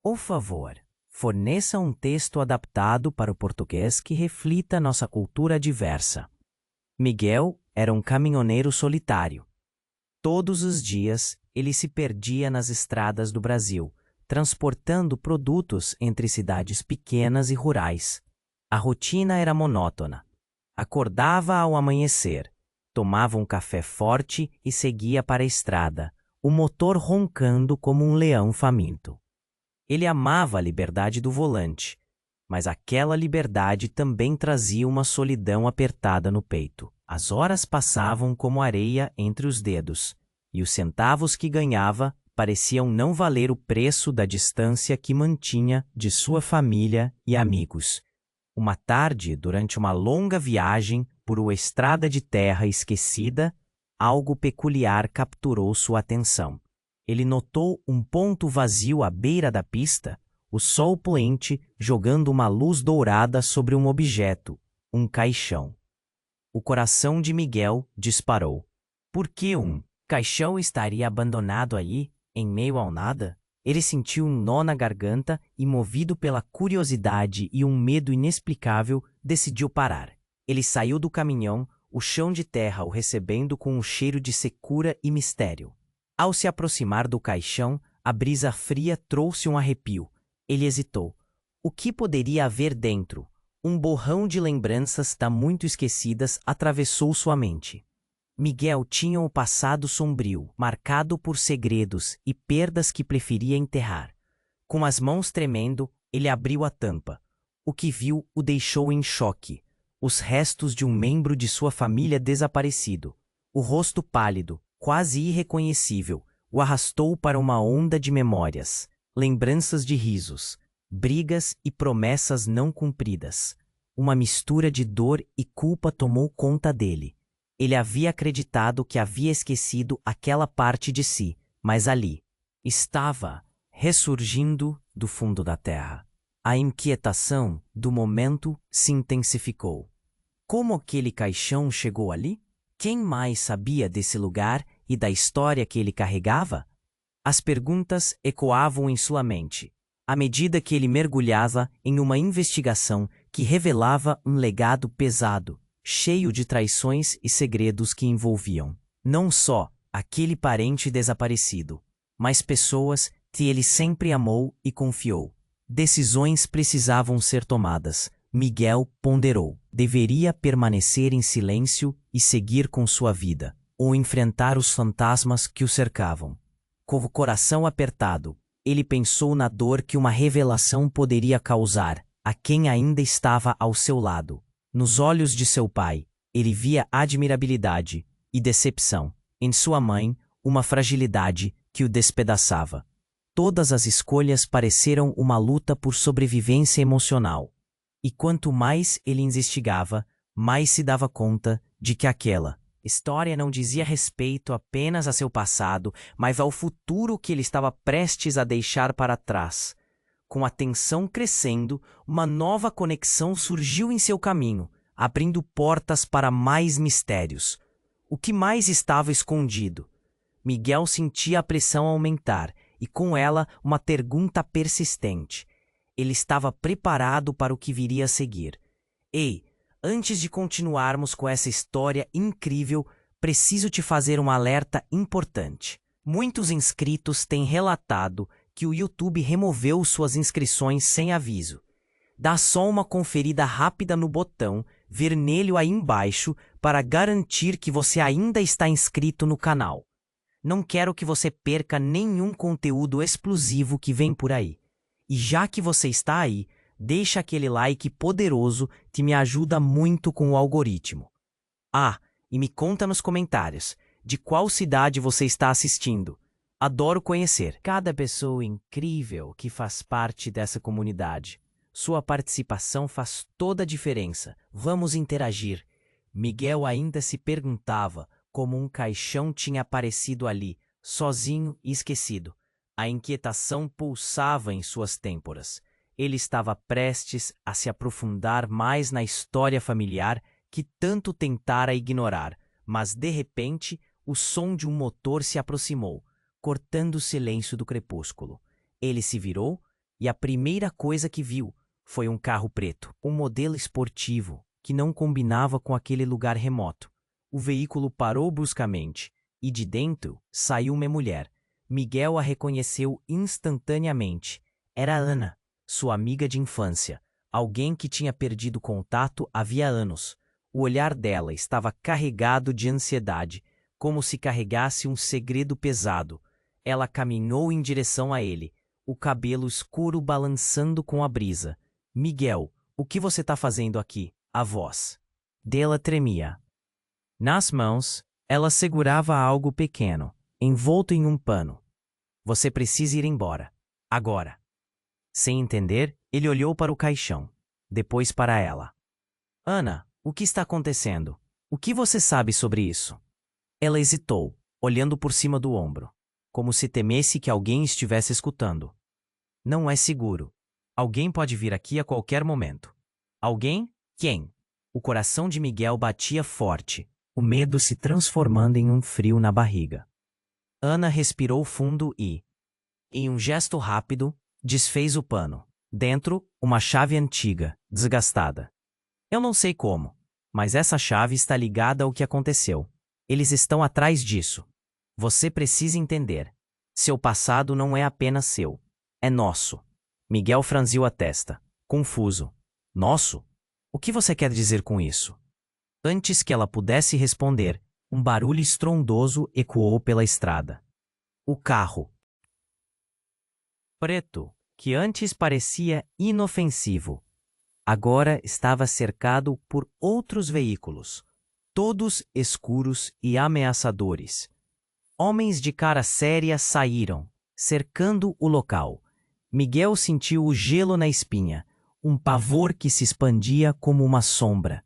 Por favor, forneça um texto adaptado para o português que reflita nossa cultura diversa. Miguel era um caminhoneiro solitário. Todos os dias, ele se perdia nas estradas do Brasil, transportando produtos entre cidades pequenas e rurais. A rotina era monótona. Acordava ao amanhecer, tomava um café forte e seguia para a estrada, o motor roncando como um leão faminto. Ele amava a liberdade do volante, mas aquela liberdade também trazia uma solidão apertada no peito. As horas passavam como areia entre os dedos, e os centavos que ganhava pareciam não valer o preço da distância que mantinha de sua família e amigos. Uma tarde, durante uma longa viagem por uma estrada de terra esquecida, algo peculiar capturou sua atenção. Ele notou um ponto vazio à beira da pista, o sol poente jogando uma luz dourada sobre um objeto, um caixão. O coração de Miguel disparou. Por que um caixão estaria abandonado aí, em meio ao nada? Ele sentiu um nó na garganta e, movido pela curiosidade e um medo inexplicável, decidiu parar. Ele saiu do caminhão, o chão de terra o recebendo com um cheiro de secura e mistério. Ao se aproximar do caixão, a brisa fria trouxe um arrepio. Ele hesitou. O que poderia haver dentro? Um borrão de lembranças muito esquecidas atravessou sua mente. Miguel tinha um passado sombrio, marcado por segredos e perdas que preferia enterrar. Com as mãos tremendo, ele abriu a tampa. O que viu o deixou em choque. Os restos de um membro de sua família desaparecido. O rosto pálido, quase irreconhecível, o arrastou para uma onda de memórias, lembranças de risos, brigas e promessas não cumpridas. Uma mistura de dor e culpa tomou conta dele. Ele havia acreditado que havia esquecido aquela parte de si, mas ali estava, ressurgindo do fundo da terra. A inquietação do momento se intensificou. Como aquele caixão chegou ali? Quem mais sabia desse lugar e da história que ele carregava? As perguntas ecoavam em sua mente, à medida que ele mergulhava em uma investigação que revelava um legado pesado, cheio de traições e segredos que envolviam não só aquele parente desaparecido, mas pessoas que ele sempre amou e confiou. Decisões precisavam ser tomadas. Miguel ponderou. Deveria permanecer em silêncio e seguir com sua vida, ou enfrentar os fantasmas que o cercavam. Com o coração apertado, ele pensou na dor que uma revelação poderia causar a quem ainda estava ao seu lado. Nos olhos de seu pai, ele via admirabilidade e decepção. Em sua mãe, uma fragilidade que o despedaçava. Todas as escolhas pareceram uma luta por sobrevivência emocional. E quanto mais ele investigava, mais se dava conta de que aquela história não dizia respeito apenas a seu passado, mas ao futuro que ele estava prestes a deixar para trás. Com a tensão crescendo, uma nova conexão surgiu em seu caminho, abrindo portas para mais mistérios. O que mais estava escondido? Miguel sentia a pressão aumentar e, com ela, uma pergunta persistente. Ele estava preparado para o que viria a seguir. Ei, antes de continuarmos com essa história incrível, preciso te fazer um alerta importante. Muitos inscritos têm relatado que o YouTube removeu suas inscrições sem aviso. Dá só uma conferida rápida no botão vermelho aí embaixo para garantir que você ainda está inscrito no canal. Não quero que você perca nenhum conteúdo exclusivo que vem por aí. E já que você está aí, deixa aquele like poderoso que me ajuda muito com o algoritmo. Ah, e me conta nos comentários de qual cidade você está assistindo. Adoro conhecer cada pessoa incrível que faz parte dessa comunidade. Sua participação faz toda a diferença. Vamos interagir. Miguel ainda se perguntava como um caixão tinha aparecido ali, sozinho e esquecido. A inquietação pulsava em suas têmporas. Ele estava prestes a se aprofundar mais na história familiar que tanto tentara ignorar, mas de repente o som de um motor se aproximou, cortando o silêncio do crepúsculo. Ele se virou e a primeira coisa que viu foi um carro preto, um modelo esportivo, que não combinava com aquele lugar remoto. O veículo parou bruscamente, e de dentro saiu uma mulher. Miguel a reconheceu instantaneamente. Era Ana, sua amiga de infância, alguém que tinha perdido contato havia anos. O olhar dela estava carregado de ansiedade, como se carregasse um segredo pesado. Ela caminhou em direção a ele, o cabelo escuro balançando com a brisa. Miguel, o que você está fazendo aqui? A voz dela tremia. Nas mãos, ela segurava algo pequeno, envolto em um pano. Você precisa ir embora. Agora. Sem entender, ele olhou para o caixão, depois para ela. Ana, o que está acontecendo? O que você sabe sobre isso? Ela hesitou, olhando por cima do ombro, como se temesse que alguém estivesse escutando. Não é seguro. Alguém pode vir aqui a qualquer momento. Alguém? Quem? O coração de Miguel batia forte, o medo se transformando em um frio na barriga. Ana respirou fundo e, em um gesto rápido, desfez o pano. Dentro, uma chave antiga, desgastada. Eu não sei como, mas essa chave está ligada ao que aconteceu. Eles estão atrás disso. Você precisa entender. Seu passado não é apenas seu. É nosso. Miguel franziu a testa, confuso. Nosso? O que você quer dizer com isso? Antes que ela pudesse responder, um barulho estrondoso ecoou pela estrada. O carro preto, que antes parecia inofensivo, agora estava cercado por outros veículos, todos escuros e ameaçadores. Homens de cara séria saíram, cercando o local. Miguel sentiu o gelo na espinha, um pavor que se expandia como uma sombra.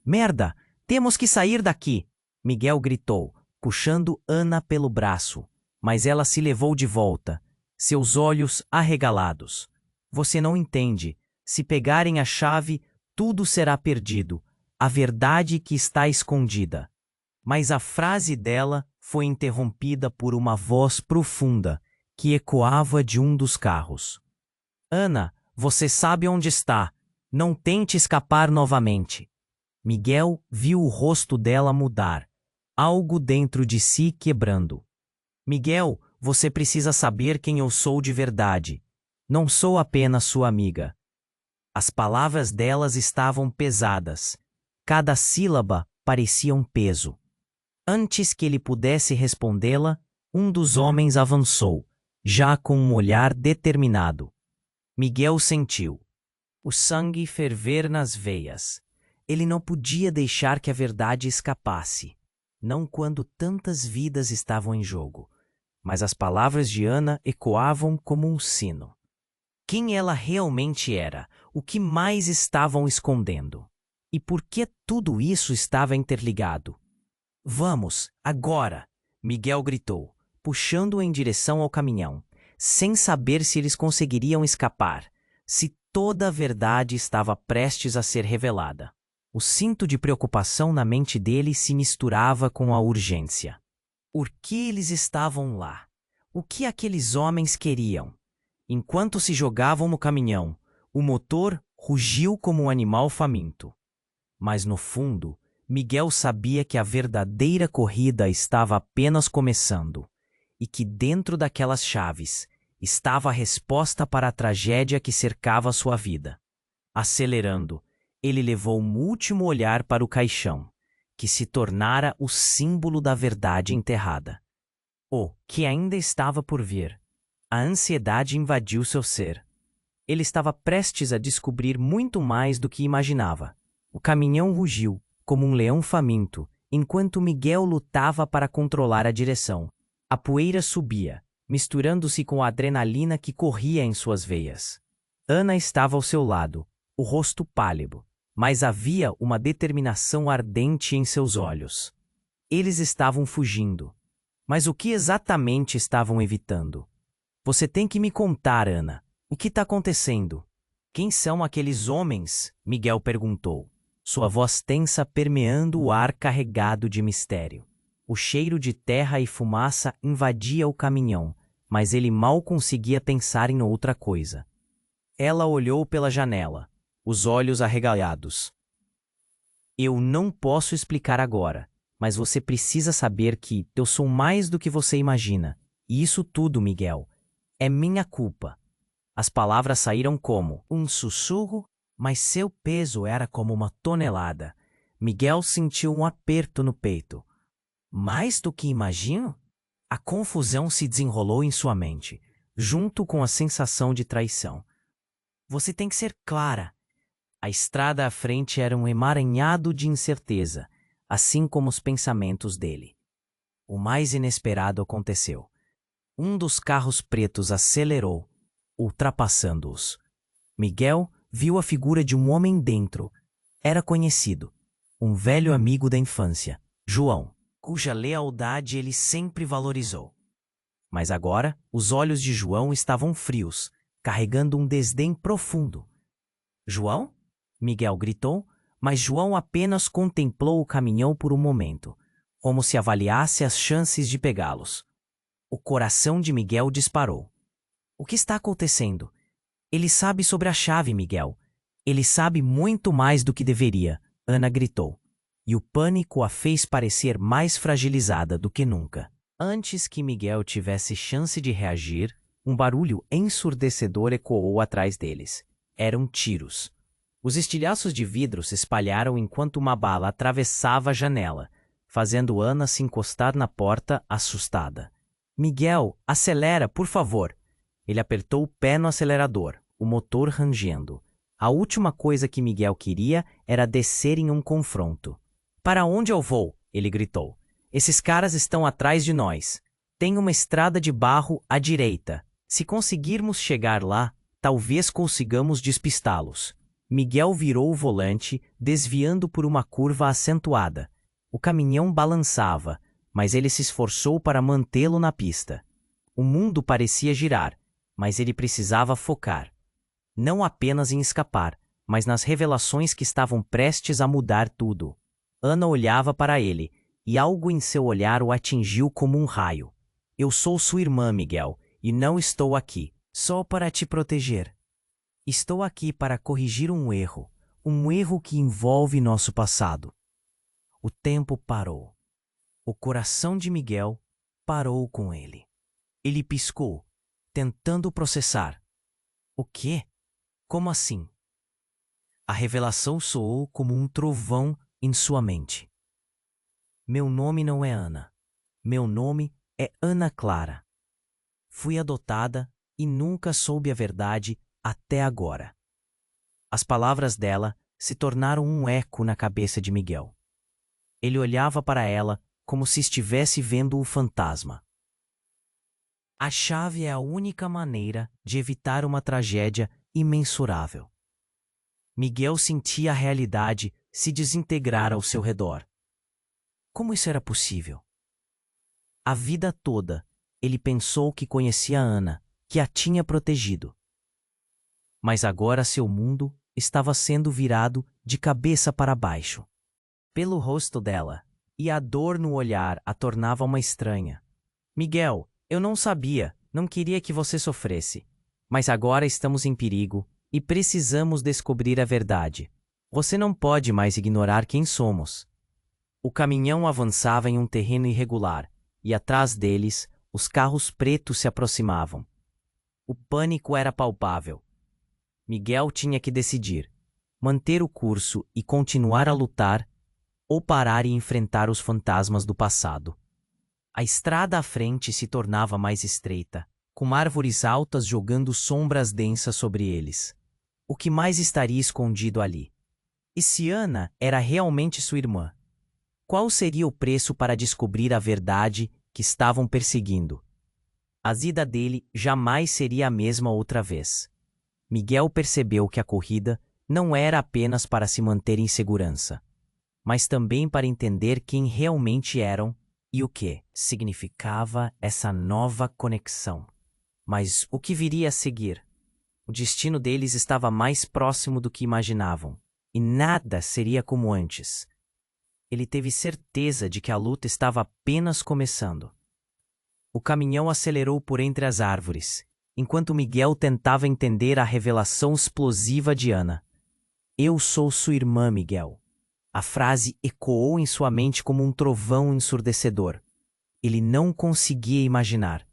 Merda! Temos que sair daqui! Miguel gritou, puxando Ana pelo braço, mas ela se levou de volta, seus olhos arregalados. Você não entende. Se pegarem a chave, tudo será perdido. A verdade que está escondida. Mas a frase dela foi interrompida por uma voz profunda que ecoava de um dos carros. Ana, você sabe onde está. Não tente escapar novamente. Miguel viu o rosto dela mudar, algo dentro de si quebrando. Miguel, você precisa saber quem eu sou de verdade. Não sou apenas sua amiga. As palavras delas estavam pesadas. Cada sílaba parecia um peso. Antes que ele pudesse respondê-la, um dos homens avançou, já com um olhar determinado. Miguel sentiu o sangue ferver nas veias. Ele não podia deixar que a verdade escapasse, não quando tantas vidas estavam em jogo. Mas as palavras de Ana ecoavam como um sino. Quem ela realmente era? O que mais estavam escondendo? E por que tudo isso estava interligado? Vamos, agora! Miguel gritou, puxando-o em direção ao caminhão, sem saber se eles conseguiriam escapar, se toda a verdade estava prestes a ser revelada. O cinto de preocupação na mente dele se misturava com a urgência. Por que eles estavam lá? O que aqueles homens queriam? Enquanto se jogavam no caminhão, o motor rugiu como um animal faminto. Mas no fundo, Miguel sabia que a verdadeira corrida estava apenas começando e que dentro daquelas chaves estava a resposta para a tragédia que cercava sua vida. Acelerando, ele levou um último olhar para o caixão, que se tornara o símbolo da verdade enterrada. O que ainda estava por vir. A ansiedade invadiu seu ser. Ele estava prestes a descobrir muito mais do que imaginava. O caminhão rugiu, como um leão faminto, enquanto Miguel lutava para controlar a direção. A poeira subia, misturando-se com a adrenalina que corria em suas veias. Ana estava ao seu lado, o rosto pálido, mas havia uma determinação ardente em seus olhos. Eles estavam fugindo. Mas o que exatamente estavam evitando? Você tem que me contar, Ana. O que está acontecendo? Quem são aqueles homens? Miguel perguntou, sua voz tensa permeando o ar carregado de mistério. O cheiro de terra e fumaça invadia o caminhão, mas ele mal conseguia pensar em outra coisa. Ela olhou pela janela, os olhos arregalados. Eu não posso explicar agora, mas você precisa saber que eu sou mais do que você imagina. E isso tudo, Miguel, é minha culpa. As palavras saíram como um sussurro, mas seu peso era como uma tonelada. Miguel sentiu um aperto no peito. Mais do que imagino? A confusão se desenrolou em sua mente, junto com a sensação de traição. Você tem que ser clara. A estrada à frente era um emaranhado de incerteza, assim como os pensamentos dele. O mais inesperado aconteceu. Um dos carros pretos acelerou, ultrapassando-os. Miguel viu a figura de um homem dentro. Era conhecido. Um velho amigo da infância, João, cuja lealdade ele sempre valorizou. Mas agora, os olhos de João estavam frios, carregando um desdém profundo. João? Miguel gritou, mas João apenas contemplou o caminhão por um momento, como se avaliasse as chances de pegá-los. O coração de Miguel disparou. O que está acontecendo? Ele sabe sobre a chave, Miguel. Ele sabe muito mais do que deveria, Ana gritou. E o pânico a fez parecer mais fragilizada do que nunca. Antes que Miguel tivesse chance de reagir, um barulho ensurdecedor ecoou atrás deles. Eram tiros. Os estilhaços de vidro se espalharam enquanto uma bala atravessava a janela, fazendo Ana se encostar na porta, assustada. Miguel, acelera, por favor. Ele apertou o pé no acelerador, o motor rangendo. A última coisa que Miguel queria era descer em um confronto. Para onde eu vou? Ele gritou. Esses caras estão atrás de nós. Tem uma estrada de barro à direita. Se conseguirmos chegar lá, talvez consigamos despistá-los. Miguel virou o volante, desviando por uma curva acentuada. O caminhão balançava, mas ele se esforçou para mantê-lo na pista. O mundo parecia girar, mas ele precisava focar. Não apenas em escapar, mas nas revelações que estavam prestes a mudar tudo. Ana olhava para ele, e algo em seu olhar o atingiu como um raio. Eu sou sua irmã, Miguel, e não estou aqui só para te proteger. Estou aqui para corrigir um erro que envolve nosso passado. O tempo parou. O coração de Miguel parou com ele. Ele piscou, tentando processar. O quê? Como assim? A revelação soou como um trovão em sua mente. Meu nome não é Ana. Meu nome é Ana Clara. Fui adotada e nunca soube a verdade até agora. As palavras dela se tornaram um eco na cabeça de Miguel. Ele olhava para ela como se estivesse vendo o fantasma. A chave é a única maneira de evitar uma tragédia imensurável. Miguel sentia a realidade se desintegrar ao seu redor. Como isso era possível? A vida toda, ele pensou que conhecia Ana, que a tinha protegido. Mas agora seu mundo estava sendo virado de cabeça para baixo. Pelo rosto dela, e a dor no olhar a tornava uma estranha. Miguel, eu não sabia, não queria que você sofresse. Mas agora estamos em perigo e precisamos descobrir a verdade. Você não pode mais ignorar quem somos. O caminhão avançava em um terreno irregular, e atrás deles, os carros pretos se aproximavam. O pânico era palpável. Miguel tinha que decidir: manter o curso e continuar a lutar, ou parar e enfrentar os fantasmas do passado. A estrada à frente se tornava mais estreita, com árvores altas jogando sombras densas sobre eles. O que mais estaria escondido ali? E se Ana era realmente sua irmã? Qual seria o preço para descobrir a verdade que estavam perseguindo? A vida dele jamais seria a mesma outra vez. Miguel percebeu que a corrida não era apenas para se manter em segurança, mas também para entender quem realmente eram e o que significava essa nova conexão. Mas o que viria a seguir? O destino deles estava mais próximo do que imaginavam, e nada seria como antes. Ele teve certeza de que a luta estava apenas começando. O caminhão acelerou por entre as árvores, enquanto Miguel tentava entender a revelação explosiva de Ana. Eu sou sua irmã, Miguel. A frase ecoou em sua mente como um trovão ensurdecedor. Ele não conseguia imaginar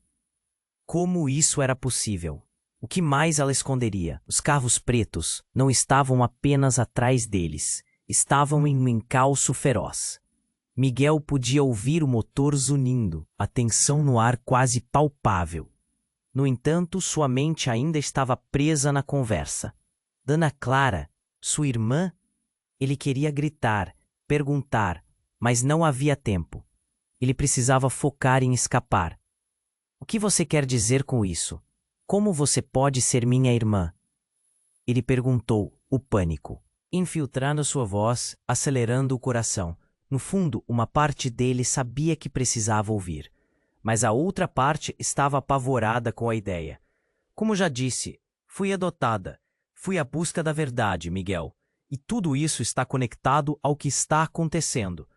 como isso era possível. O que mais ela esconderia? Os carros pretos não estavam apenas atrás deles, estavam em um encalço feroz. Miguel podia ouvir o motor zunindo, a tensão no ar quase palpável. No entanto, sua mente ainda estava presa na conversa. Ana Clara, sua irmã? Ele queria gritar, perguntar, mas não havia tempo. Ele precisava focar em escapar. O que você quer dizer com isso? Como você pode ser minha irmã? Ele perguntou, o pânico, infiltrando sua voz, acelerando o coração. No fundo, uma parte dele sabia que precisava ouvir, mas a outra parte estava apavorada com a ideia. Como já disse, fui adotada. Fui à busca da verdade, Miguel. E tudo isso está conectado ao que está acontecendo.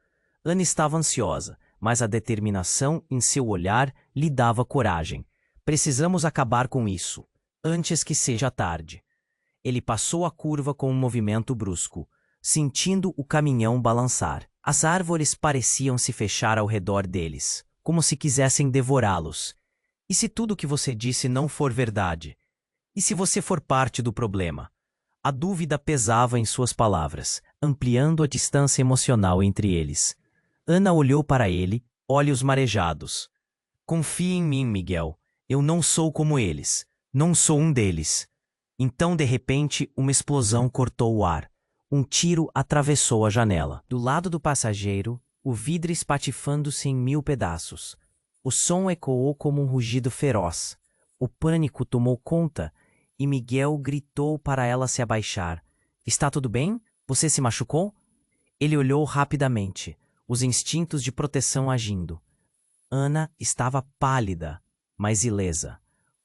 Ana estava ansiosa, mas a determinação em seu olhar lhe dava coragem. Precisamos acabar com isso, antes que seja tarde. Ele passou a curva com um movimento brusco, sentindo o caminhão balançar. As árvores pareciam se fechar ao redor deles, como se quisessem devorá-los. E se tudo o que você disse não for verdade? E se você for parte do problema? A dúvida pesava em suas palavras, ampliando a distância emocional entre eles. Ana olhou para ele, olhos marejados. Confie em mim, Miguel. Eu não sou como eles. Não sou um deles. Então, de repente, uma explosão cortou o ar. Um tiro atravessou a janela. Do lado do passageiro, o vidro espatifando-se em 1000 pedaços. O som ecoou como um rugido feroz. O pânico tomou conta e Miguel gritou para ela se abaixar. Está tudo bem? Você se machucou? Ele olhou rapidamente, os instintos de proteção agindo. Ana estava pálida, mas ilesa.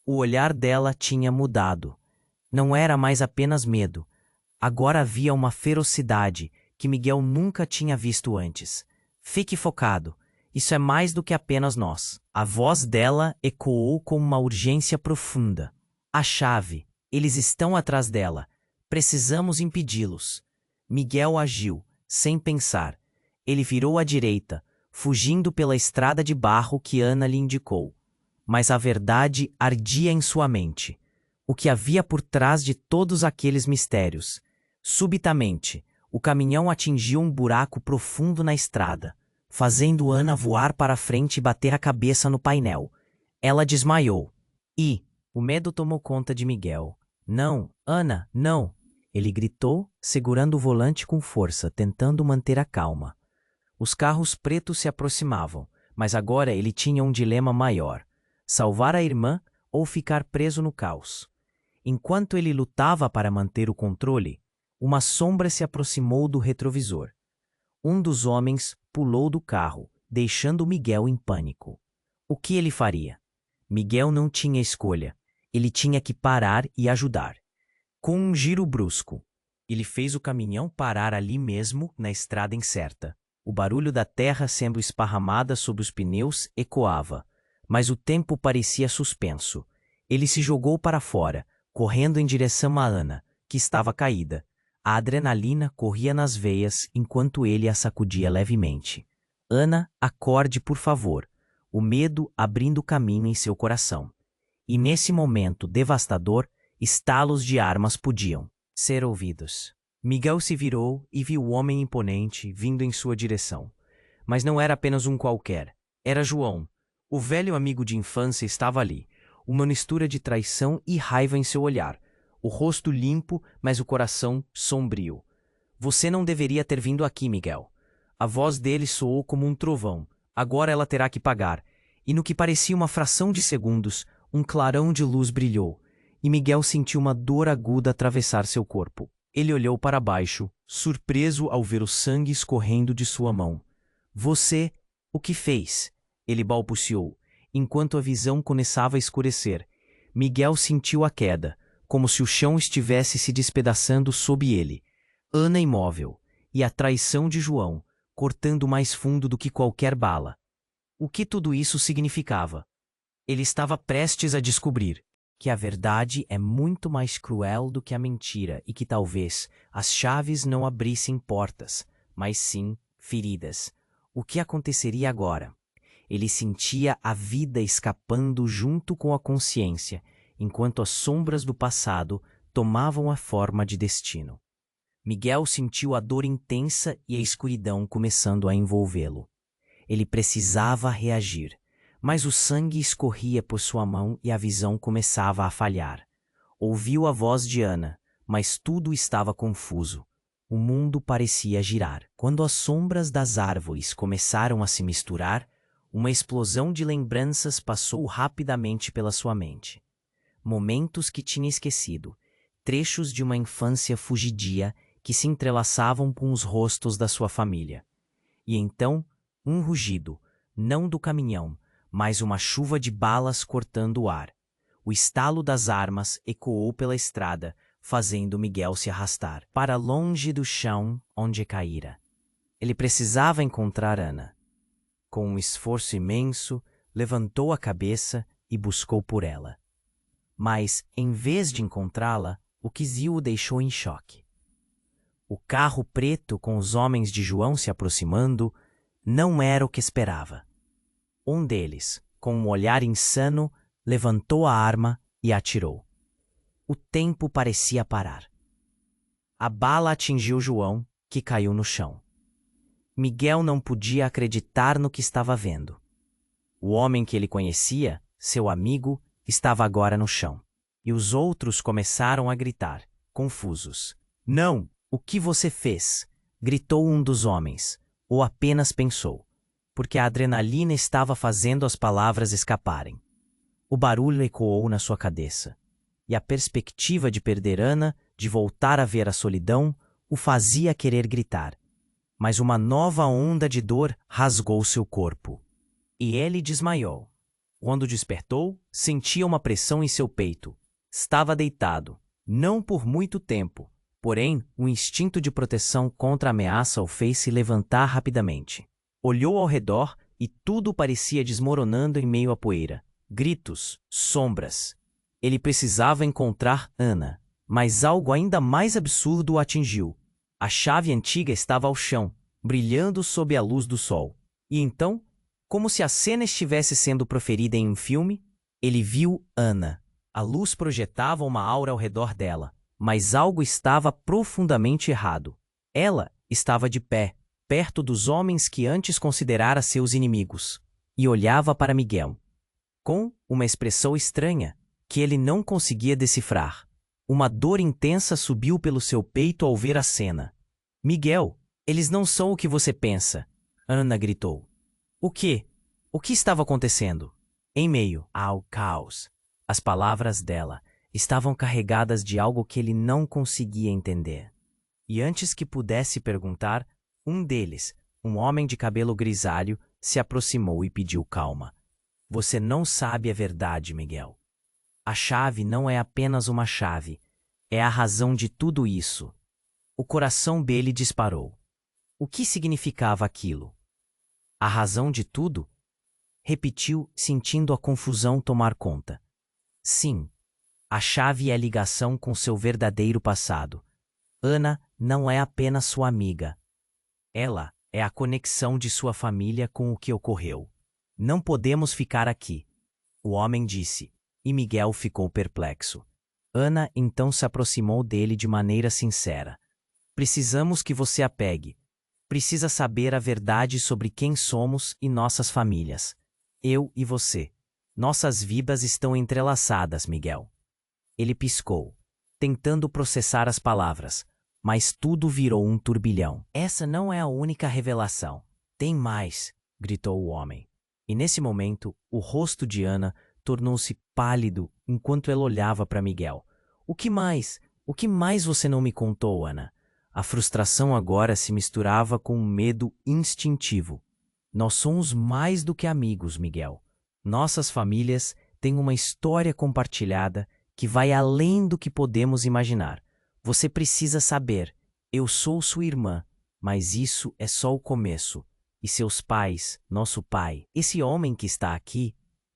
O olhar dela tinha mudado. Não era mais apenas medo. Agora havia uma ferocidade que Miguel nunca tinha visto antes. Fique focado. Isso é mais do que apenas nós. A voz dela ecoou com uma urgência profunda. A chave. Eles estão atrás dela. Precisamos impedi-los. Miguel agiu, sem pensar. Ele virou à direita, fugindo pela estrada de barro que Ana lhe indicou. Mas a verdade ardia em sua mente. O que havia por trás de todos aqueles mistérios? Subitamente, o caminhão atingiu um buraco profundo na estrada, fazendo Ana voar para frente e bater a cabeça no painel. Ela desmaiou. E o medo tomou conta de Miguel. Não, Ana, não! Ele gritou, segurando o volante com força, tentando manter a calma. Os carros pretos se aproximavam, mas agora ele tinha um dilema maior: salvar a irmã ou ficar preso no caos. Enquanto ele lutava para manter o controle, uma sombra se aproximou do retrovisor. Um dos homens pulou do carro, deixando Miguel em pânico. O que ele faria? Miguel não tinha escolha. Ele tinha que parar e ajudar. Com um giro brusco, ele fez o caminhão parar ali mesmo, na estrada incerta. O barulho da terra sendo esparramada sob os pneus ecoava, mas o tempo parecia suspenso. Ele se jogou para fora, correndo em direção a Ana, que estava caída. A adrenalina corria nas veias enquanto ele a sacudia levemente. Ana, acorde, por favor. O medo abrindo caminho em seu coração. E nesse momento devastador, estalos de armas podiam ser ouvidos. Miguel se virou e viu o homem imponente vindo em sua direção. Mas não era apenas um qualquer. Era João. O velho amigo de infância estava ali, uma mistura de traição e raiva em seu olhar. O rosto limpo, mas o coração sombrio. Você não deveria ter vindo aqui, Miguel. A voz dele soou como um trovão. Agora ela terá que pagar. E no que parecia uma fração de segundos, um clarão de luz brilhou, e Miguel sentiu uma dor aguda atravessar seu corpo. Ele olhou para baixo, surpreso ao ver o sangue escorrendo de sua mão. Você, o que fez? Ele balbuciou, enquanto a visão começava a escurecer. Miguel sentiu a queda, como se o chão estivesse se despedaçando sob ele. Ana imóvel, e a traição de João, cortando mais fundo do que qualquer bala. O que tudo isso significava? Ele estava prestes a descobrir. que a verdade é muito mais cruel do que a mentira e que talvez as chaves não abrissem portas, mas sim feridas. O que aconteceria agora? Ele sentia a vida escapando junto com a consciência, enquanto as sombras do passado tomavam a forma de destino. Miguel sentiu a dor intensa e a escuridão começando a envolvê-lo. Ele precisava reagir, mas o sangue escorria por sua mão e a visão começava a falhar. Ouviu a voz de Ana, mas tudo estava confuso. O mundo parecia girar. Quando as sombras das árvores começaram a se misturar, uma explosão de lembranças passou rapidamente pela sua mente. Momentos que tinha esquecido, trechos de uma infância fugidia que se entrelaçavam com os rostos da sua família. E então, um rugido, não do caminhão, mas uma chuva de balas cortando o ar. O estalo das armas ecoou pela estrada, fazendo Miguel se arrastar para longe do chão onde caíra. Ele precisava encontrar Ana. Com um esforço imenso, levantou a cabeça e buscou por ela. Mas, em vez de encontrá-la, o Kizil o deixou em choque. O carro preto com os homens de João se aproximando não era o que esperava. Um deles, com um olhar insano, levantou a arma e atirou. O tempo parecia parar. A bala atingiu João, que caiu no chão. Miguel não podia acreditar no que estava vendo. O homem que ele conhecia, seu amigo, estava agora no chão. E os outros começaram a gritar, confusos. Não! O que você fez? Gritou um dos homens, ou apenas pensou, porque a adrenalina estava fazendo as palavras escaparem. O barulho ecoou na sua cabeça, e a perspectiva de perder Ana, de voltar a ver a solidão, o fazia querer gritar. Mas uma nova onda de dor rasgou seu corpo. E ele desmaiou. Quando despertou, sentia uma pressão em seu peito. Estava deitado, não por muito tempo, porém, o instinto de proteção contra a ameaça o fez se levantar rapidamente. Olhou ao redor e tudo parecia desmoronando em meio à poeira. Gritos, sombras. Ele precisava encontrar Ana, mas algo ainda mais absurdo o atingiu. A chave antiga estava ao chão, brilhando sob a luz do sol. E então, como se a cena estivesse sendo proferida em um filme, ele viu Ana. A luz projetava uma aura ao redor dela, mas algo estava profundamente errado. Ela estava de pé, perto dos homens que antes considerara seus inimigos, e olhava para Miguel, com uma expressão estranha, que ele não conseguia decifrar. Uma dor intensa subiu pelo seu peito ao ver a cena. Miguel, eles não são o que você pensa, Ana gritou. O quê? O que estava acontecendo? Em meio ao caos, as palavras dela estavam carregadas de algo que ele não conseguia entender. E antes que pudesse perguntar, um deles, um homem de cabelo grisalho, se aproximou e pediu calma. Você não sabe a verdade, Miguel. A chave não é apenas uma chave, é a razão de tudo isso. O coração dele disparou. O que significava aquilo? A razão de tudo? Repetiu, sentindo a confusão tomar conta. Sim, a chave é a ligação com seu verdadeiro passado. Ana não é apenas sua amiga. Ela é a conexão de sua família com o que ocorreu. Não podemos ficar aqui, o homem disse, e Miguel ficou perplexo. Ana então se aproximou dele de maneira sincera. Precisamos que você a pegue. Precisa saber a verdade sobre quem somos e nossas famílias. Eu e você. Nossas vidas estão entrelaçadas, Miguel. Ele piscou, tentando processar as palavras, mas tudo virou um turbilhão. Essa não é a única revelação. Tem mais, gritou o homem. E nesse momento, o rosto de Ana tornou-se pálido enquanto ela olhava para Miguel. O que mais? O que mais você não me contou, Ana? A frustração agora se misturava com um medo instintivo. Nós somos mais do que amigos, Miguel. Nossas famílias têm uma história compartilhada que vai além do que podemos imaginar. Você precisa saber, eu sou sua irmã, mas isso é só o começo. E seus pais, nosso pai, esse homem que está aqui,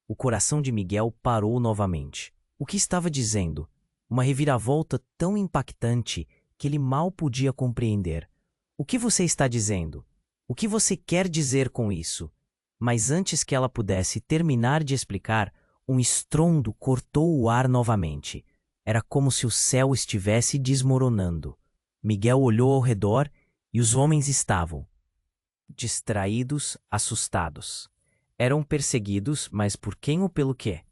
o coração de Miguel parou novamente. O que estava dizendo? Uma reviravolta tão impactante que ele mal podia compreender. O que você está dizendo? O que você quer dizer com isso? Mas antes que ela pudesse terminar de explicar, um estrondo cortou o ar novamente. Era como se o céu estivesse desmoronando. Miguel olhou ao redor e os homens estavam distraídos, assustados. Eram perseguidos, mas por quem ou pelo quê?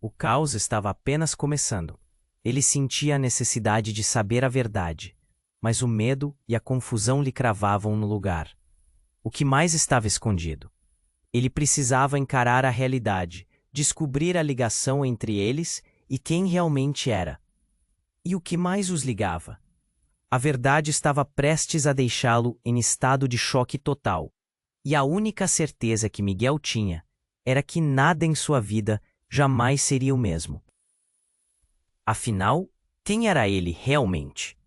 O caos estava apenas começando. Ele sentia a necessidade de saber a verdade, mas o medo e a confusão lhe cravavam no lugar. O que mais estava escondido? Ele precisava encarar a realidade, descobrir a ligação entre eles e quem realmente era. E o que mais os ligava? A verdade estava prestes a deixá-lo em estado de choque total. E a única certeza que Miguel tinha era que nada em sua vida jamais seria o mesmo. Afinal, quem era ele realmente?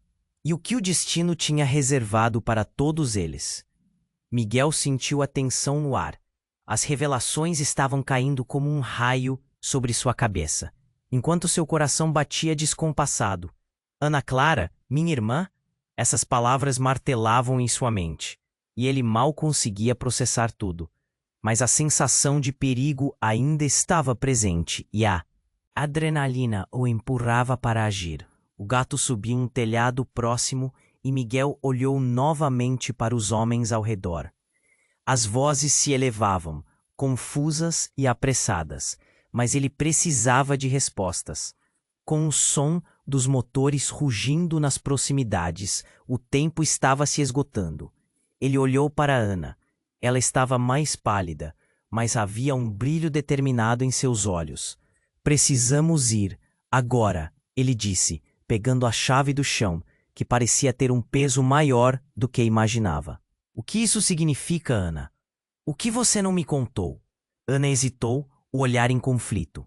E o que o destino tinha reservado para todos eles? Miguel sentiu a tensão no ar. As revelações estavam caindo como um raio sobre sua cabeça, enquanto seu coração batia descompassado. Ana Clara, minha irmã? Essas palavras martelavam em sua mente, e ele mal conseguia processar tudo. Mas a sensação de perigo ainda estava presente e a adrenalina o empurrava para agir. O gato subiu um telhado próximo e Miguel olhou novamente para os homens ao redor. As vozes se elevavam, confusas e apressadas, mas ele precisava de respostas. Com o som dos motores rugindo nas proximidades, o tempo estava se esgotando. Ele olhou para Ana. Ela estava mais pálida, mas havia um brilho determinado em seus olhos. Precisamos ir, agora, ele disse, pegando a chave do chão, que parecia ter um peso maior do que imaginava. O que isso significa, Ana? O que você não me contou? Ana hesitou, o olhar em conflito.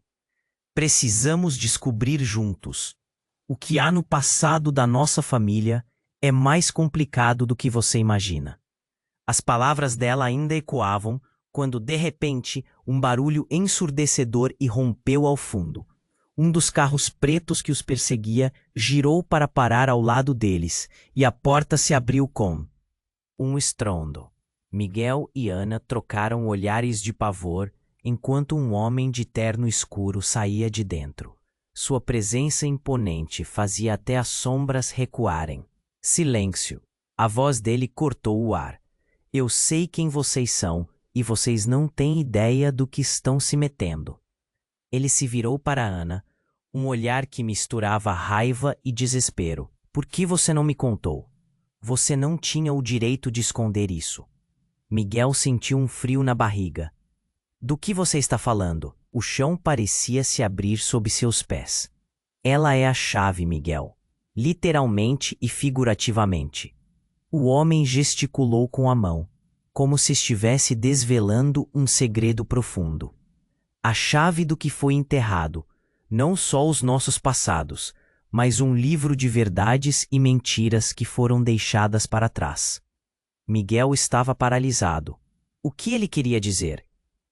Precisamos descobrir juntos. O que há no passado da nossa família é mais complicado do que você imagina. As palavras dela ainda ecoavam quando, de repente, um barulho ensurdecedor irrompeu ao fundo. Um dos carros pretos que os perseguia girou para parar ao lado deles, e a porta se abriu com um estrondo. Miguel e Ana trocaram olhares de pavor enquanto um homem de terno escuro saía de dentro. Sua presença imponente fazia até as sombras recuarem. Silêncio. A voz dele cortou o ar. Eu sei quem vocês são e vocês não têm ideia do que estão se metendo. Ele se virou para Ana, um olhar que misturava raiva e desespero. Por que você não me contou? Você não tinha o direito de esconder isso. Miguel sentiu um frio na barriga. Do que você está falando? O chão parecia se abrir sob seus pés. Ela é a chave, Miguel. Literalmente e figurativamente. O homem gesticulou com a mão, como se estivesse desvelando um segredo profundo. A chave do que foi enterrado, não só os nossos passados, mas um livro de verdades e mentiras que foram deixadas para trás. Miguel estava paralisado. O que ele queria dizer?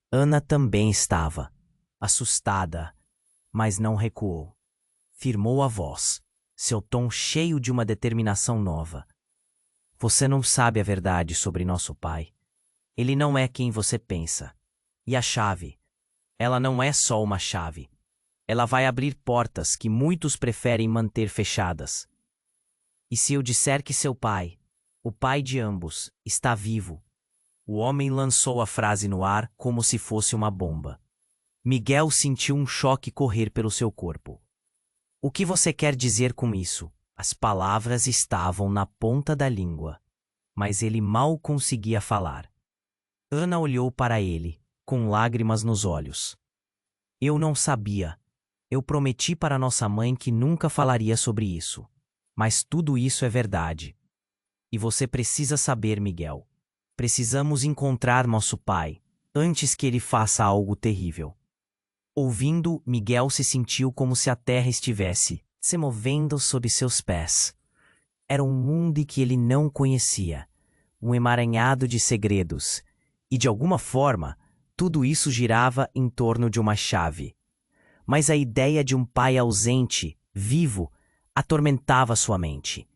Ana também estava, assustada, mas não recuou. Firmou a voz, seu tom cheio de uma determinação nova. Você não sabe a verdade sobre nosso pai. Ele não é quem você pensa. E a chave? Ela não é só uma chave. Ela vai abrir portas que muitos preferem manter fechadas. E se eu disser que seu pai, o pai de ambos, está vivo? O homem lançou a frase no ar como se fosse uma bomba. Miguel sentiu um choque correr pelo seu corpo. O que você quer dizer com isso? As palavras estavam na ponta da língua, mas ele mal conseguia falar. Ana olhou para ele, com lágrimas nos olhos. Eu não sabia. Eu prometi para nossa mãe que nunca falaria sobre isso. Mas tudo isso é verdade. E você precisa saber, Miguel. Precisamos encontrar nosso pai, antes que ele faça algo terrível. Ouvindo, Miguel se sentiu como se a terra estivesse se movendo sob seus pés. Era um mundo que ele não conhecia, um emaranhado de segredos, e de alguma forma, tudo isso girava em torno de uma chave. mas a ideia de um pai ausente, vivo, atormentava sua mente.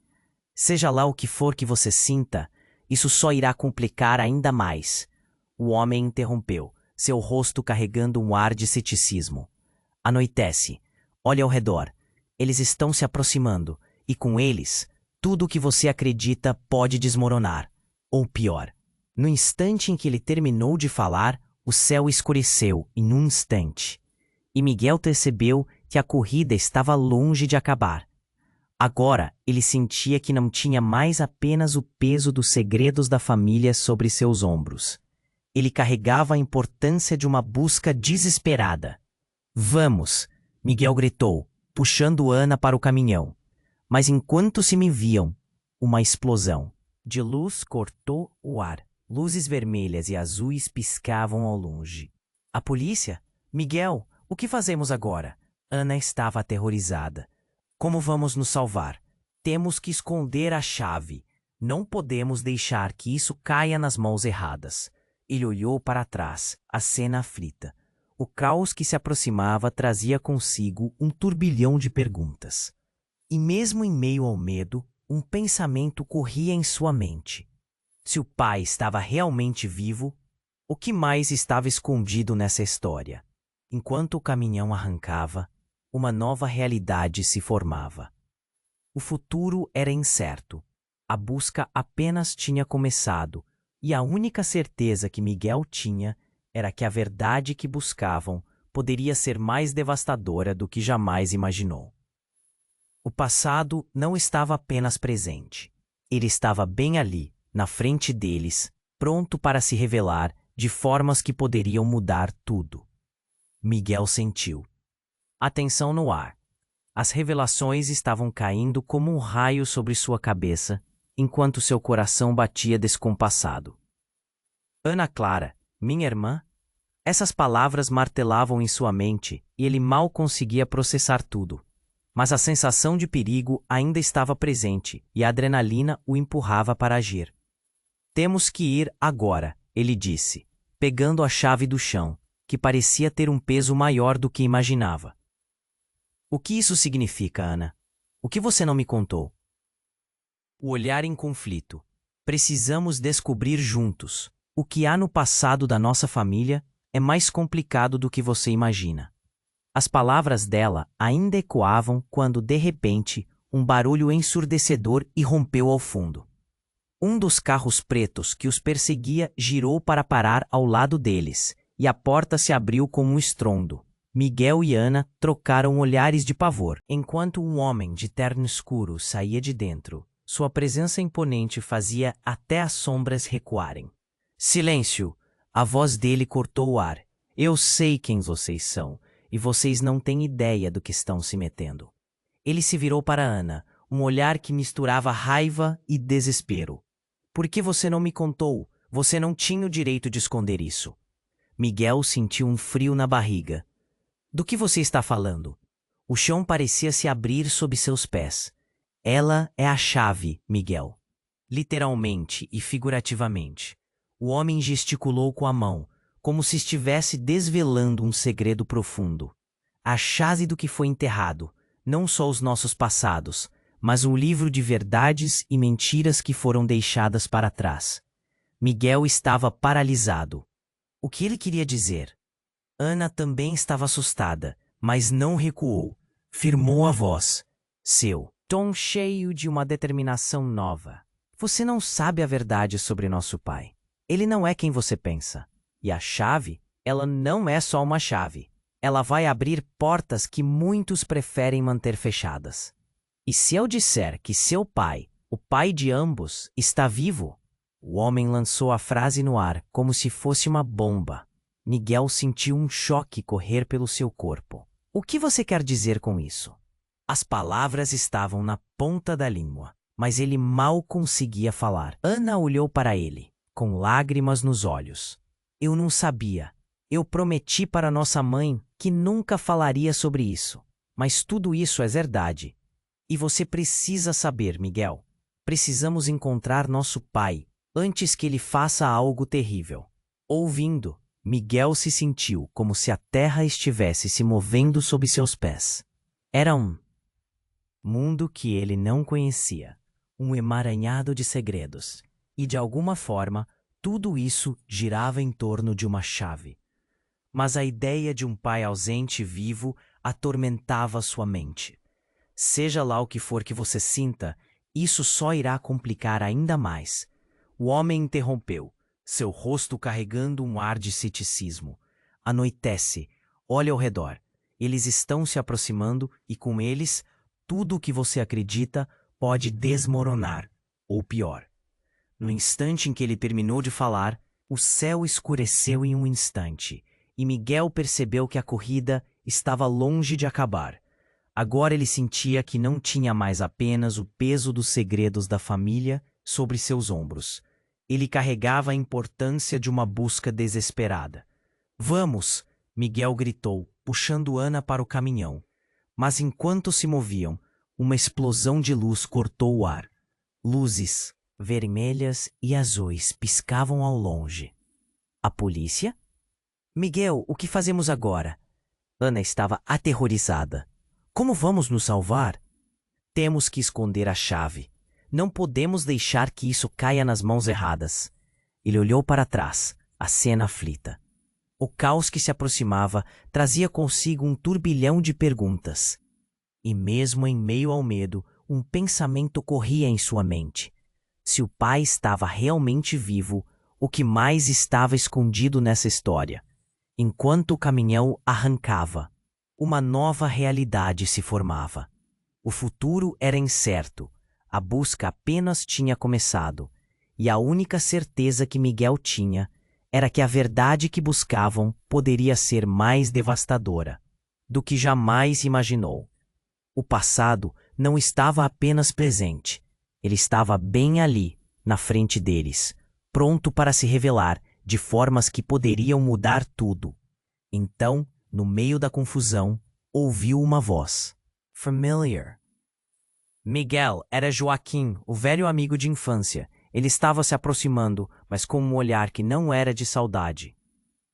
Seja lá o que for que você sinta, isso só irá complicar ainda mais. O homem interrompeu, seu rosto carregando um ar de ceticismo. Anoitece. Olhe ao redor. Eles estão se aproximando, e com eles, tudo o que você acredita pode desmoronar. Ou pior. No instante em que ele terminou de falar, o céu escureceu em um instante. E Miguel percebeu que a corrida estava longe de acabar. Agora, ele sentia que não tinha mais apenas o peso dos segredos da família sobre seus ombros. Ele carregava a importância de uma busca desesperada. Vamos! Miguel gritou, puxando Ana para o caminhão. Mas enquanto se moviam, uma explosão de luz cortou o ar. Luzes vermelhas e azuis piscavam ao longe. A polícia? Miguel, o que fazemos agora? Ana estava aterrorizada. Como vamos nos salvar? Temos que esconder a chave. Não podemos deixar que isso caia nas mãos erradas. Ele olhou para trás, a cena aflita. O caos que se aproximava trazia consigo um turbilhão de perguntas. E mesmo em meio ao medo, um pensamento corria em sua mente. Se o pai estava realmente vivo, o que mais estava escondido nessa história? Enquanto o caminhão arrancava, uma nova realidade se formava. O futuro era incerto. A busca apenas tinha começado, e a única certeza que Miguel tinha era que a verdade que buscavam poderia ser mais devastadora do que jamais imaginou. O passado não estava apenas presente. Ele estava bem ali, na frente deles, pronto para se revelar de formas que poderiam mudar tudo. Miguel sentiu. A tensão no ar. As revelações estavam caindo como um raio sobre sua cabeça, enquanto seu coração batia descompassado. Ana Clara, minha irmã? Essas palavras martelavam em sua mente e ele mal conseguia processar tudo. Mas a sensação de perigo ainda estava presente e a adrenalina o empurrava para agir. Temos que ir agora, ele disse, pegando a chave do chão, que parecia ter um peso maior do que imaginava. O que isso significa, Ana? O que você não me contou? O olhar em conflito. Precisamos descobrir juntos. O que há no passado da nossa família é mais complicado do que você imagina. As palavras dela ainda ecoavam quando, de repente, um barulho ensurdecedor irrompeu ao fundo. Um dos carros pretos que os perseguia girou para parar ao lado deles, e a porta se abriu com um estrondo. Miguel e Ana trocaram olhares de pavor. Enquanto um homem de terno escuro saía de dentro, sua presença imponente fazia até as sombras recuarem. Silêncio! A voz dele cortou o ar. Eu sei quem vocês são, e vocês não têm ideia do que estão se metendo. Ele se virou para Ana, um olhar que misturava raiva e desespero. Por que você não me contou? Você não tinha o direito de esconder isso. Miguel sentiu um frio na barriga. Do que você está falando? O chão parecia se abrir sob seus pés. Ela é a chave, Miguel. Literalmente e figurativamente. O homem gesticulou com a mão, como se estivesse desvelando um segredo profundo. A chave do que foi enterrado, não só os nossos passados, mas um livro de verdades e mentiras que foram deixadas para trás. Miguel estava paralisado. O que ele queria dizer? Ana também estava assustada, mas não recuou. Firmou a voz. Seu tom cheio de uma determinação nova. Você não sabe a verdade sobre nosso pai. Ele não é quem você pensa. E a chave, ela não é só uma chave. Ela vai abrir portas que muitos preferem manter fechadas. E se eu disser que seu pai, o pai de ambos, está vivo? O homem lançou a frase no ar como se fosse uma bomba. Miguel sentiu um choque correr pelo seu corpo. O que você quer dizer com isso? As palavras estavam na ponta da língua, mas ele mal conseguia falar. Ana olhou para ele, com lágrimas nos olhos. Eu não sabia. Eu prometi para nossa mãe que nunca falaria sobre isso. Mas tudo isso é verdade. E você precisa saber, Miguel. Precisamos encontrar nosso pai antes que ele faça algo terrível. Ouvindo, Miguel se sentiu como se a terra estivesse se movendo sob seus pés. Era um mundo que ele não conhecia, um emaranhado de segredos. E de alguma forma, tudo isso girava em torno de uma chave. Mas a ideia de um pai ausente e vivo atormentava sua mente. Seja lá o que for que você sinta, isso só irá complicar ainda mais. O homem interrompeu, seu rosto carregando um ar de ceticismo. Anoitece. Olhe ao redor. Eles estão se aproximando e, com eles, tudo o que você acredita pode desmoronar, ou pior. No instante em que ele terminou de falar, o céu escureceu em um instante, e Miguel percebeu que a corrida estava longe de acabar. Agora ele sentia que não tinha mais apenas o peso dos segredos da família sobre seus ombros. Ele carregava a importância de uma busca desesperada. "Vamos!" Miguel gritou, puxando Ana para o caminhão. Mas enquanto se moviam, uma explosão de luz cortou o ar. Luzes vermelhas e azuis piscavam ao longe. A polícia? "Miguel, o que fazemos agora?" Ana estava aterrorizada. "Como vamos nos salvar?" "Temos que esconder a chave. Não podemos deixar que isso caia nas mãos erradas." Ele olhou para trás, a cena aflita. O caos que se aproximava trazia consigo um turbilhão de perguntas. E mesmo em meio ao medo, um pensamento corria em sua mente. Se o pai estava realmente vivo, o que mais estava escondido nessa história? Enquanto o caminhão arrancava, uma nova realidade se formava. O futuro era incerto, a busca apenas tinha começado, e a única certeza que Miguel tinha era que a verdade que buscavam poderia ser mais devastadora do que jamais imaginou. O passado não estava apenas presente, ele estava bem ali, na frente deles, pronto para se revelar de formas que poderiam mudar tudo. Então, no meio da confusão, ouviu uma voz. Familiar. Miguel, era Joaquim, o velho amigo de infância. Ele estava se aproximando, mas com um olhar que não era de saudade.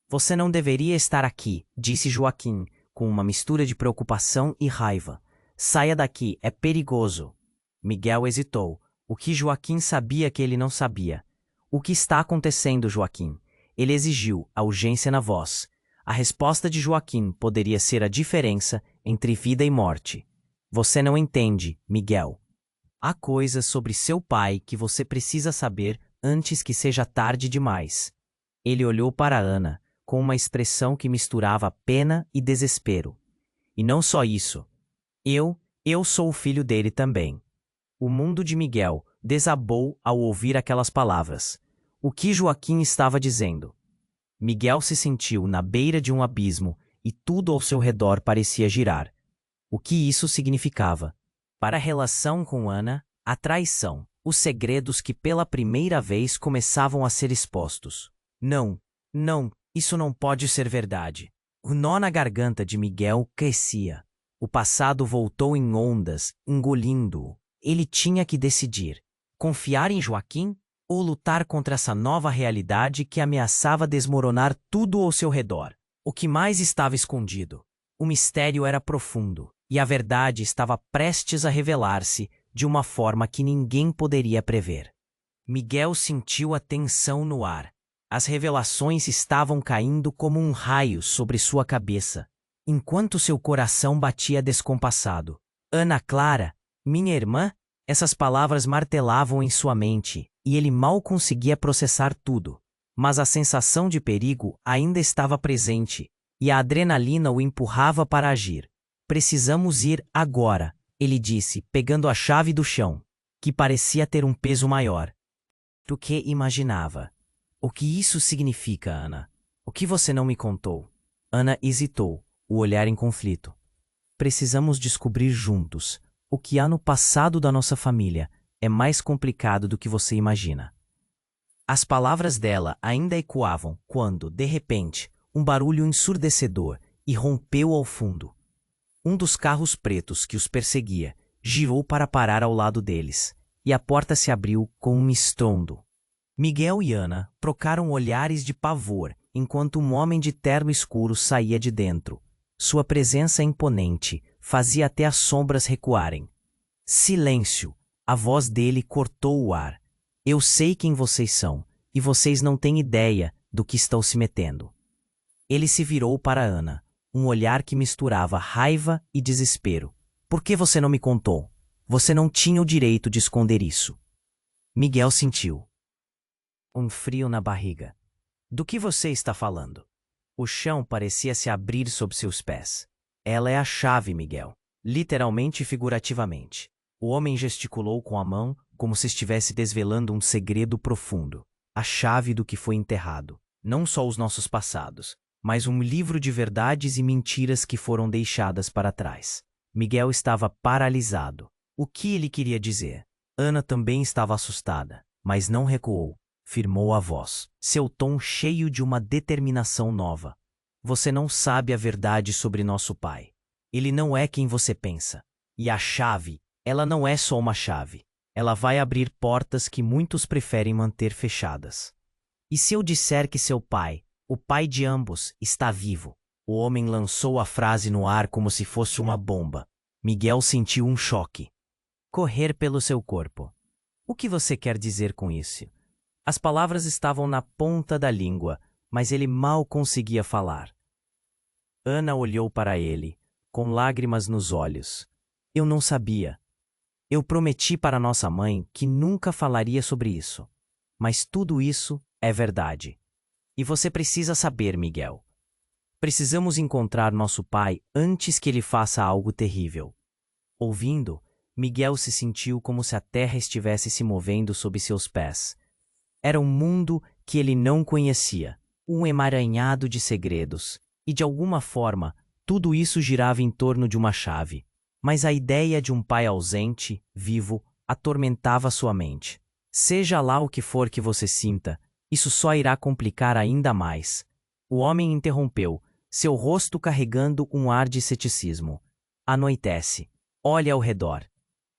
"Você não deveria estar aqui", disse Joaquim, com uma mistura de preocupação e raiva. "Saia daqui, é perigoso." Miguel hesitou. O que Joaquim sabia que ele não sabia? "O que está acontecendo, Joaquim?" Ele exigiu, a urgência na voz. A resposta de Joaquim poderia ser a diferença entre vida e morte. "Você não entende, Miguel. Há coisas sobre seu pai que você precisa saber antes que seja tarde demais." Ele olhou para Ana, com uma expressão que misturava pena e desespero. "E não só isso. Eu sou o filho dele também." O mundo de Miguel desabou ao ouvir aquelas palavras. O que Joaquim estava dizendo? Miguel se sentiu na beira de um abismo e tudo ao seu redor parecia girar. O que isso significava? Para a relação com Ana, a traição, os segredos que pela primeira vez começavam a ser expostos. Não, isso não pode ser verdade. O nó na garganta de Miguel crescia. O passado voltou em ondas, engolindo-o. Ele tinha que decidir: confiar em Joaquim ou lutar contra essa nova realidade que ameaçava desmoronar tudo ao seu redor. O que mais estava escondido? O mistério era profundo, e a verdade estava prestes a revelar-se de uma forma que ninguém poderia prever. Miguel sentiu a tensão no ar. As revelações estavam caindo como um raio sobre sua cabeça, enquanto seu coração batia descompassado. "Ana Clara, minha irmã?" Essas palavras martelavam em sua mente, e ele mal conseguia processar tudo. Mas a sensação de perigo ainda estava presente, e a adrenalina o empurrava para agir. "Precisamos ir agora", ele disse, pegando a chave do chão, que parecia ter um peso maior do que imaginava. "O que isso significa, Ana? O que você não me contou?" Ana hesitou, o olhar em conflito. "Precisamos descobrir juntos. O que há no passado da nossa família é mais complicado do que você imagina." As palavras dela ainda ecoavam quando, de repente, um barulho ensurdecedor irrompeu ao fundo. Um dos carros pretos que os perseguia girou para parar ao lado deles, e a porta se abriu com um estrondo. Miguel e Ana trocaram olhares de pavor enquanto um homem de terno escuro saía de dentro. Sua presença imponente fazia até as sombras recuarem. Silêncio! A voz dele cortou o ar. Eu sei quem vocês são, e vocês não têm ideia do que estão se metendo. Ele se virou para Ana, um olhar que misturava raiva e desespero. Por que você não me contou? Você não tinha o direito de esconder isso. Miguel sentiu um frio na barriga. Do que você está falando? O chão parecia se abrir sob seus pés. Ela é a chave, Miguel. Literalmente e figurativamente. O homem gesticulou com a mão, como se estivesse desvelando um segredo profundo. A chave do que foi enterrado. Não só os nossos passados, mas um livro de verdades e mentiras que foram deixadas para trás. Miguel estava paralisado. O que ele queria dizer? Ana também estava assustada, mas não recuou. Firmou a voz, seu tom cheio de uma determinação nova. Você não sabe a verdade sobre nosso pai. Ele não é quem você pensa. E a chave, ela não é só uma chave. Ela vai abrir portas que muitos preferem manter fechadas. E se eu disser que seu pai, o pai de ambos, está vivo? O homem lançou a frase no ar como se fosse uma bomba. Miguel sentiu um choque. Correr pelo seu corpo. O que você quer dizer com isso? As palavras estavam na ponta da língua, mas ele mal conseguia falar. Ana olhou para ele, com lágrimas nos olhos. Eu não sabia. Eu prometi para nossa mãe que nunca falaria sobre isso. Mas tudo isso é verdade. E você precisa saber, Miguel. Precisamos encontrar nosso pai antes que ele faça algo terrível. Ouvindo, Miguel se sentiu como se a terra estivesse se movendo sob seus pés. Era um mundo que ele não conhecia, um emaranhado de segredos, e de alguma forma, tudo isso girava em torno de uma chave. Mas a ideia de um pai ausente, vivo, atormentava sua mente. Seja lá o que for que você sinta, isso só irá complicar ainda mais. O homem interrompeu, seu rosto carregando um ar de ceticismo. Anoitece. Olhe ao redor.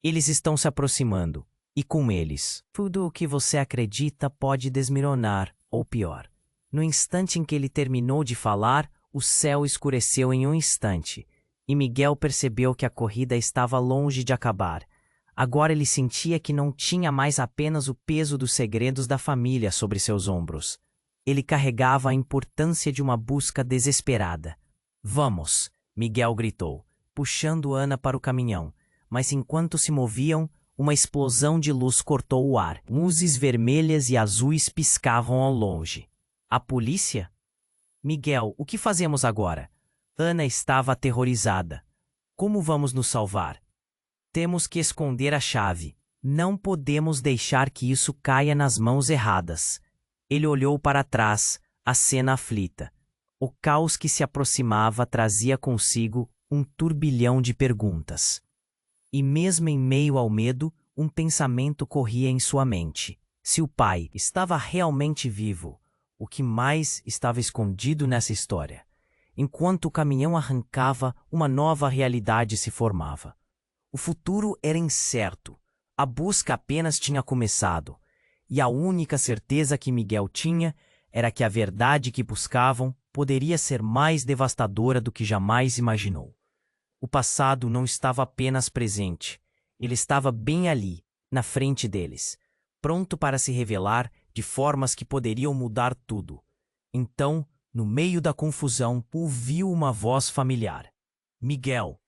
Eles estão se aproximando. E com eles, tudo o que você acredita pode desmoronar, ou pior. No instante em que ele terminou de falar, o céu escureceu em um instante, e Miguel percebeu que a corrida estava longe de acabar. Agora ele sentia que não tinha mais apenas o peso dos segredos da família sobre seus ombros. Ele carregava a importância de uma busca desesperada. Vamos! Miguel gritou, puxando Ana para o caminhão, mas enquanto se moviam, uma explosão de luz cortou o ar. Luzes vermelhas e azuis piscavam ao longe. A polícia? Miguel, o que fazemos agora? Ana estava aterrorizada. Como vamos nos salvar? Temos que esconder a chave. Não podemos deixar que isso caia nas mãos erradas. Ele olhou para trás, a cena aflita. O caos que se aproximava trazia consigo um turbilhão de perguntas. E mesmo em meio ao medo, um pensamento corria em sua mente. Se o pai estava realmente vivo, o que mais estava escondido nessa história? Enquanto o caminhão arrancava, uma nova realidade se formava. O futuro era incerto. A busca apenas tinha começado. E a única certeza que Miguel tinha era que a verdade que buscavam poderia ser mais devastadora do que jamais imaginou. O passado não estava apenas presente, ele estava bem ali, na frente deles, pronto para se revelar de formas que poderiam mudar tudo. Então, no meio da confusão, ouviu uma voz familiar. Miguel.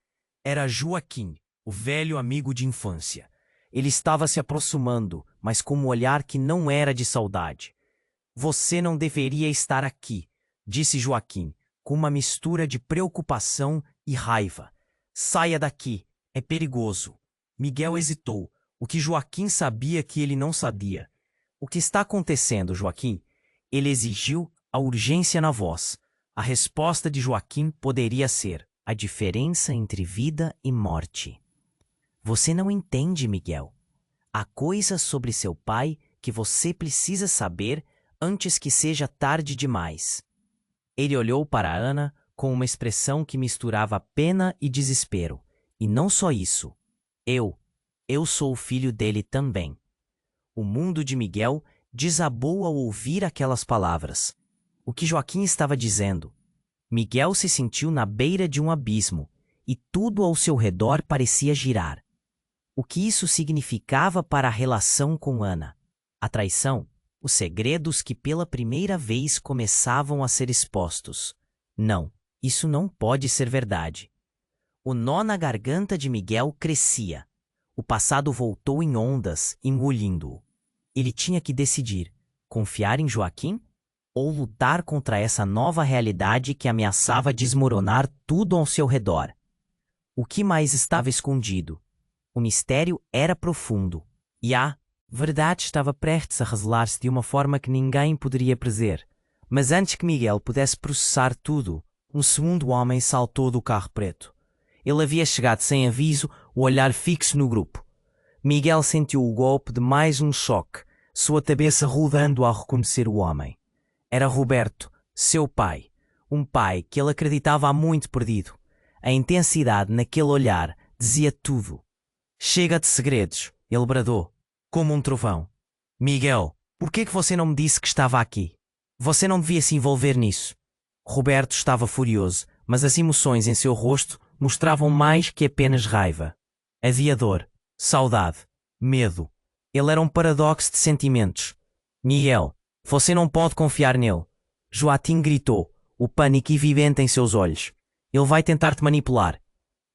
Era Joaquim, o velho amigo de infância. Ele estava se aproximando, mas com um olhar que não era de saudade. Você não deveria estar aqui, disse Joaquim, com uma mistura de preocupação e raiva. Saia daqui, é perigoso. Miguel hesitou, o que Joaquim sabia que ele não sabia. O que está acontecendo, Joaquim? Ele exigiu a urgência na voz. A resposta de Joaquim poderia ser a diferença entre vida e morte. Você não entende, Miguel. Há coisas sobre seu pai que você precisa saber antes que seja tarde demais. Ele olhou para Ana com uma expressão que misturava pena e desespero. E não só isso. Eu sou o filho dele também. O mundo de Miguel desabou ao ouvir aquelas palavras. o que Joaquim estava dizendo. Miguel se sentiu na beira de um abismo, e tudo ao seu redor parecia girar. O que isso significava para a relação com Ana? A traição? Os segredos que pela primeira vez começavam a ser expostos? Não, isso não pode ser verdade. O nó na garganta de Miguel crescia. O passado voltou em ondas, engolindo-o. Ele tinha que decidir: confiar em Joaquim ou lutar contra essa nova realidade que ameaçava desmoronar tudo ao seu redor. O que mais estava escondido? O mistério era profundo, e a verdade estava prestes a revelar-se de uma forma que ninguém poderia prever. Mas antes que Miguel pudesse processar tudo, um segundo homem saltou do carro preto. Ele havia chegado sem aviso, o olhar fixo no grupo. Miguel sentiu o golpe de mais um choque, sua cabeça rodando ao reconhecer o homem. Era Roberto, seu pai, um pai que ele acreditava há muito perdido. A intensidade naquele olhar dizia tudo. Chega de segredos, ele bradou, como um trovão. Miguel, por que você não me disse que estava aqui? Você não devia se envolver nisso. Roberto estava furioso, mas as emoções em seu rosto mostravam mais que apenas raiva. Havia dor, saudade, medo. Ele era um paradoxo de sentimentos. Miguel, você não pode confiar nele. Joaquim gritou, o pânico evidente em seus olhos. Ele vai tentar te manipular.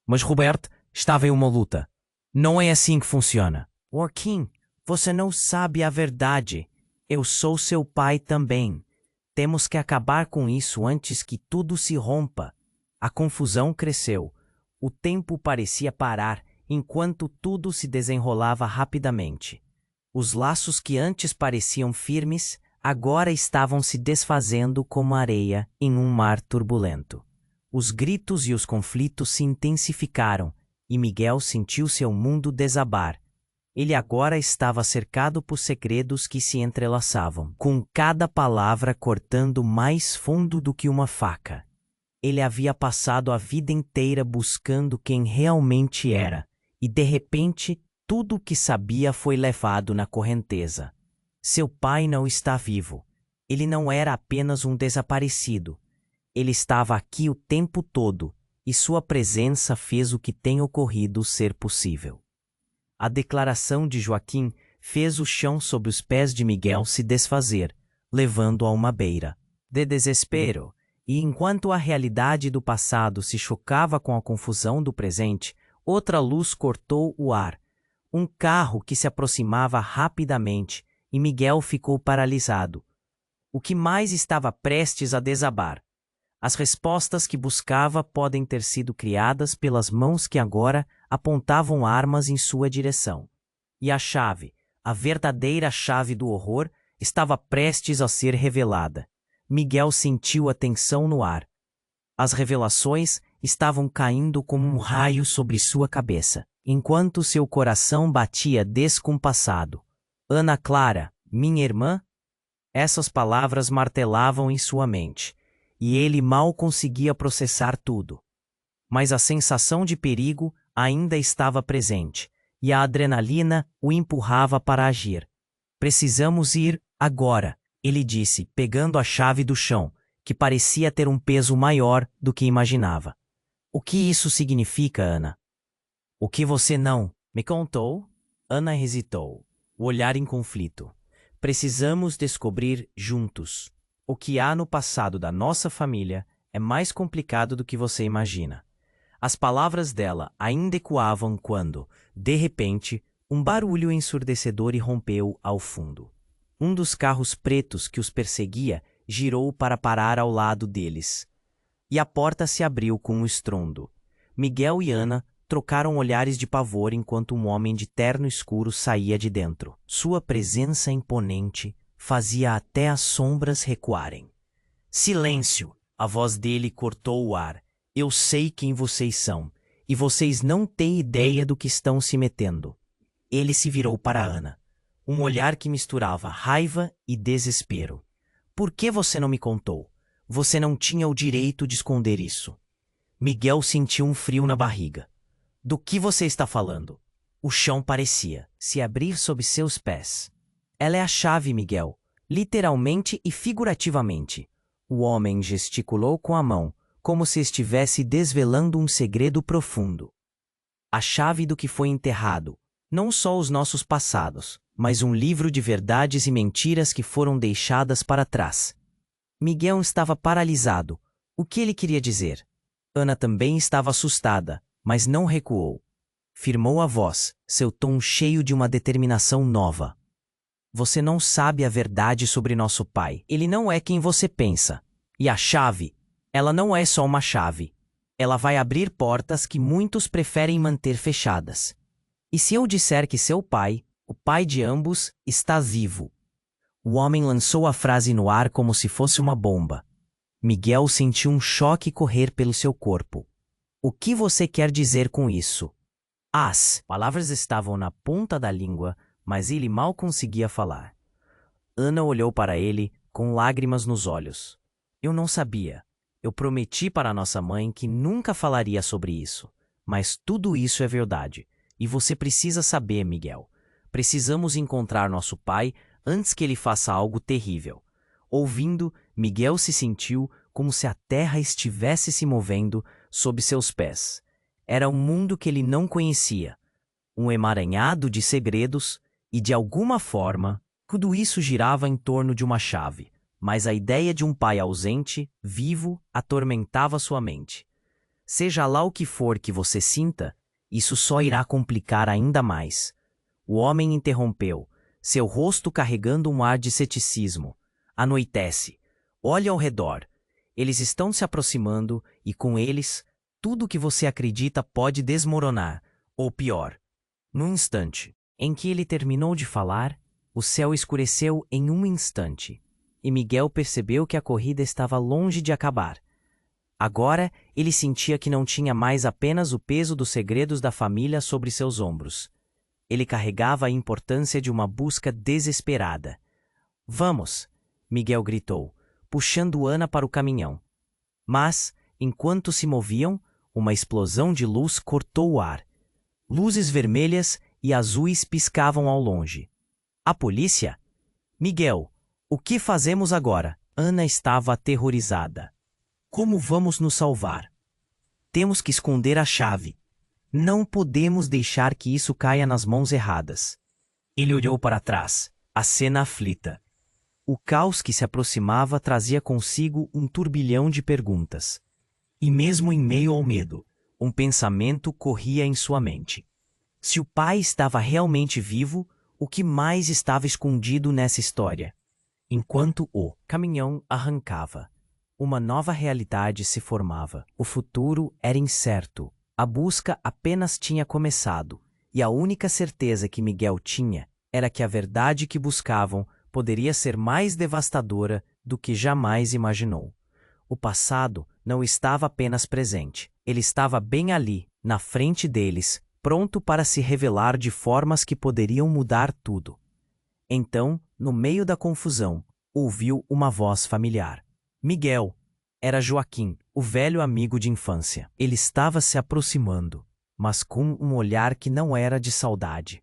Mas Roberto estava em uma luta. Não é assim que funciona. Joaquim, você não sabe a verdade. Eu sou seu pai também. Temos que acabar com isso antes que tudo se rompa. A confusão cresceu. O tempo parecia parar enquanto tudo se desenrolava rapidamente. Os laços que antes pareciam firmes agora estavam se desfazendo como areia em um mar turbulento. Os gritos e os conflitos se intensificaram e Miguel sentiu seu mundo desabar. Ele agora estava cercado por segredos que se entrelaçavam, com cada palavra cortando mais fundo do que uma faca. Ele havia passado a vida inteira buscando quem realmente era, e de repente tudo o que sabia foi levado na correnteza. Seu pai não está vivo. Ele não era apenas um desaparecido. Ele estava aqui o tempo todo, e sua presença fez o que tem ocorrido ser possível. A declaração de Joaquim fez o chão sob os pés de Miguel se desfazer, levando-o a uma beira de desespero. E enquanto a realidade do passado se chocava com a confusão do presente, outra luz cortou o ar. Um carro que se aproximava rapidamente, e Miguel ficou paralisado. O que mais estava prestes a desabar? As respostas que buscava podem ter sido criadas pelas mãos que agora apontavam armas em sua direção. E a chave, a verdadeira chave do horror, estava prestes a ser revelada. Miguel sentiu a tensão no ar. As revelações estavam caindo como um raio sobre sua cabeça, enquanto seu coração batia descompassado. Ana Clara, minha irmã? Essas palavras martelavam em sua mente, e ele mal conseguia processar tudo. Mas a sensação de perigo ainda estava presente, e a adrenalina o empurrava para agir. Precisamos ir agora, ele disse, pegando a chave do chão, que parecia ter um peso maior do que imaginava. O que isso significa, Ana? O que você não me contou? Ana hesitou, o olhar em conflito. Precisamos descobrir juntos. O que há no passado da nossa família é mais complicado do que você imagina. As palavras dela ainda ecoavam quando, de repente, um barulho ensurdecedor irrompeu ao fundo. Um dos carros pretos que os perseguia girou para parar ao lado deles. E a porta se abriu com um estrondo. Miguel e Ana trocaram olhares de pavor enquanto um homem de terno escuro saía de dentro. Sua presença imponente fazia até as sombras recuarem. Silêncio! A voz dele cortou o ar. Eu sei quem vocês são, e vocês não têm ideia do que estão se metendo. Ele se virou para Ana. Um olhar que misturava raiva e desespero. Por que você não me contou? Você não tinha o direito de esconder isso. Miguel sentiu um frio na barriga. Do que você está falando? O chão parecia se abrir sob seus pés. Ela é a chave, Miguel. Literalmente e figurativamente. O homem gesticulou com a mão, como se estivesse desvelando um segredo profundo. A chave do que foi enterrado, não só os nossos passados, mas um livro de verdades e mentiras que foram deixadas para trás. Miguel estava paralisado. O que ele queria dizer? Ana também estava assustada, mas não recuou. Firmou a voz, seu tom cheio de uma determinação nova. Você não sabe a verdade sobre nosso pai. Ele não é quem você pensa. E a chave, ela não é só uma chave. Ela vai abrir portas que muitos preferem manter fechadas. E se eu disser que seu pai, o pai de ambos, está vivo? O homem lançou a frase no ar como se fosse uma bomba. Miguel sentiu um choque correr pelo seu corpo. O que você quer dizer com isso? As palavras estavam na ponta da língua, mas ele mal conseguia falar. Ana olhou para ele, com lágrimas nos olhos. Eu não sabia. Eu prometi para nossa mãe que nunca falaria sobre isso. Mas tudo isso é verdade. E você precisa saber, Miguel. Precisamos encontrar nosso pai antes que ele faça algo terrível. Ouvindo, Miguel se sentiu como se a terra estivesse se movendo sob seus pés. Era um mundo que ele não conhecia. Um emaranhado de segredos e, de alguma forma, tudo isso girava em torno de uma chave. Mas a ideia de um pai ausente, vivo, atormentava sua mente. Seja lá o que for que você sinta, isso só irá complicar ainda mais. O homem interrompeu, seu rosto carregando um ar de ceticismo. Anoitece. Olhe ao redor. Eles estão se aproximando e, com eles, tudo o que você acredita pode desmoronar, ou pior. No instante em que ele terminou de falar, o céu escureceu em um instante, e Miguel percebeu que a corrida estava longe de acabar. Agora, ele sentia que não tinha mais apenas o peso dos segredos da família sobre seus ombros. Ele carregava a importância de uma busca desesperada. Vamos! Miguel gritou, puxando Ana para o caminhão. Mas, enquanto se moviam, uma explosão de luz cortou o ar. Luzes vermelhas e azuis piscavam ao longe. A polícia? Miguel, o que fazemos agora? Ana estava aterrorizada. Como vamos nos salvar? Temos que esconder a chave. Não podemos deixar que isso caia nas mãos erradas. Ele olhou para trás, a cena aflita. O caos que se aproximava trazia consigo um turbilhão de perguntas. E mesmo em meio ao medo, um pensamento corria em sua mente. Se o pai estava realmente vivo, o que mais estava escondido nessa história? Enquanto o caminhão arrancava, uma nova realidade se formava. O futuro era incerto. A busca apenas tinha começado, e a única certeza que Miguel tinha era que a verdade que buscavam poderia ser mais devastadora do que jamais imaginou. O passado não estava apenas presente, ele estava bem ali, na frente deles, pronto para se revelar de formas que poderiam mudar tudo. Então, no meio da confusão, ouviu uma voz familiar. Miguel. Era Joaquim, o velho amigo de infância. Ele estava se aproximando, mas com um olhar que não era de saudade.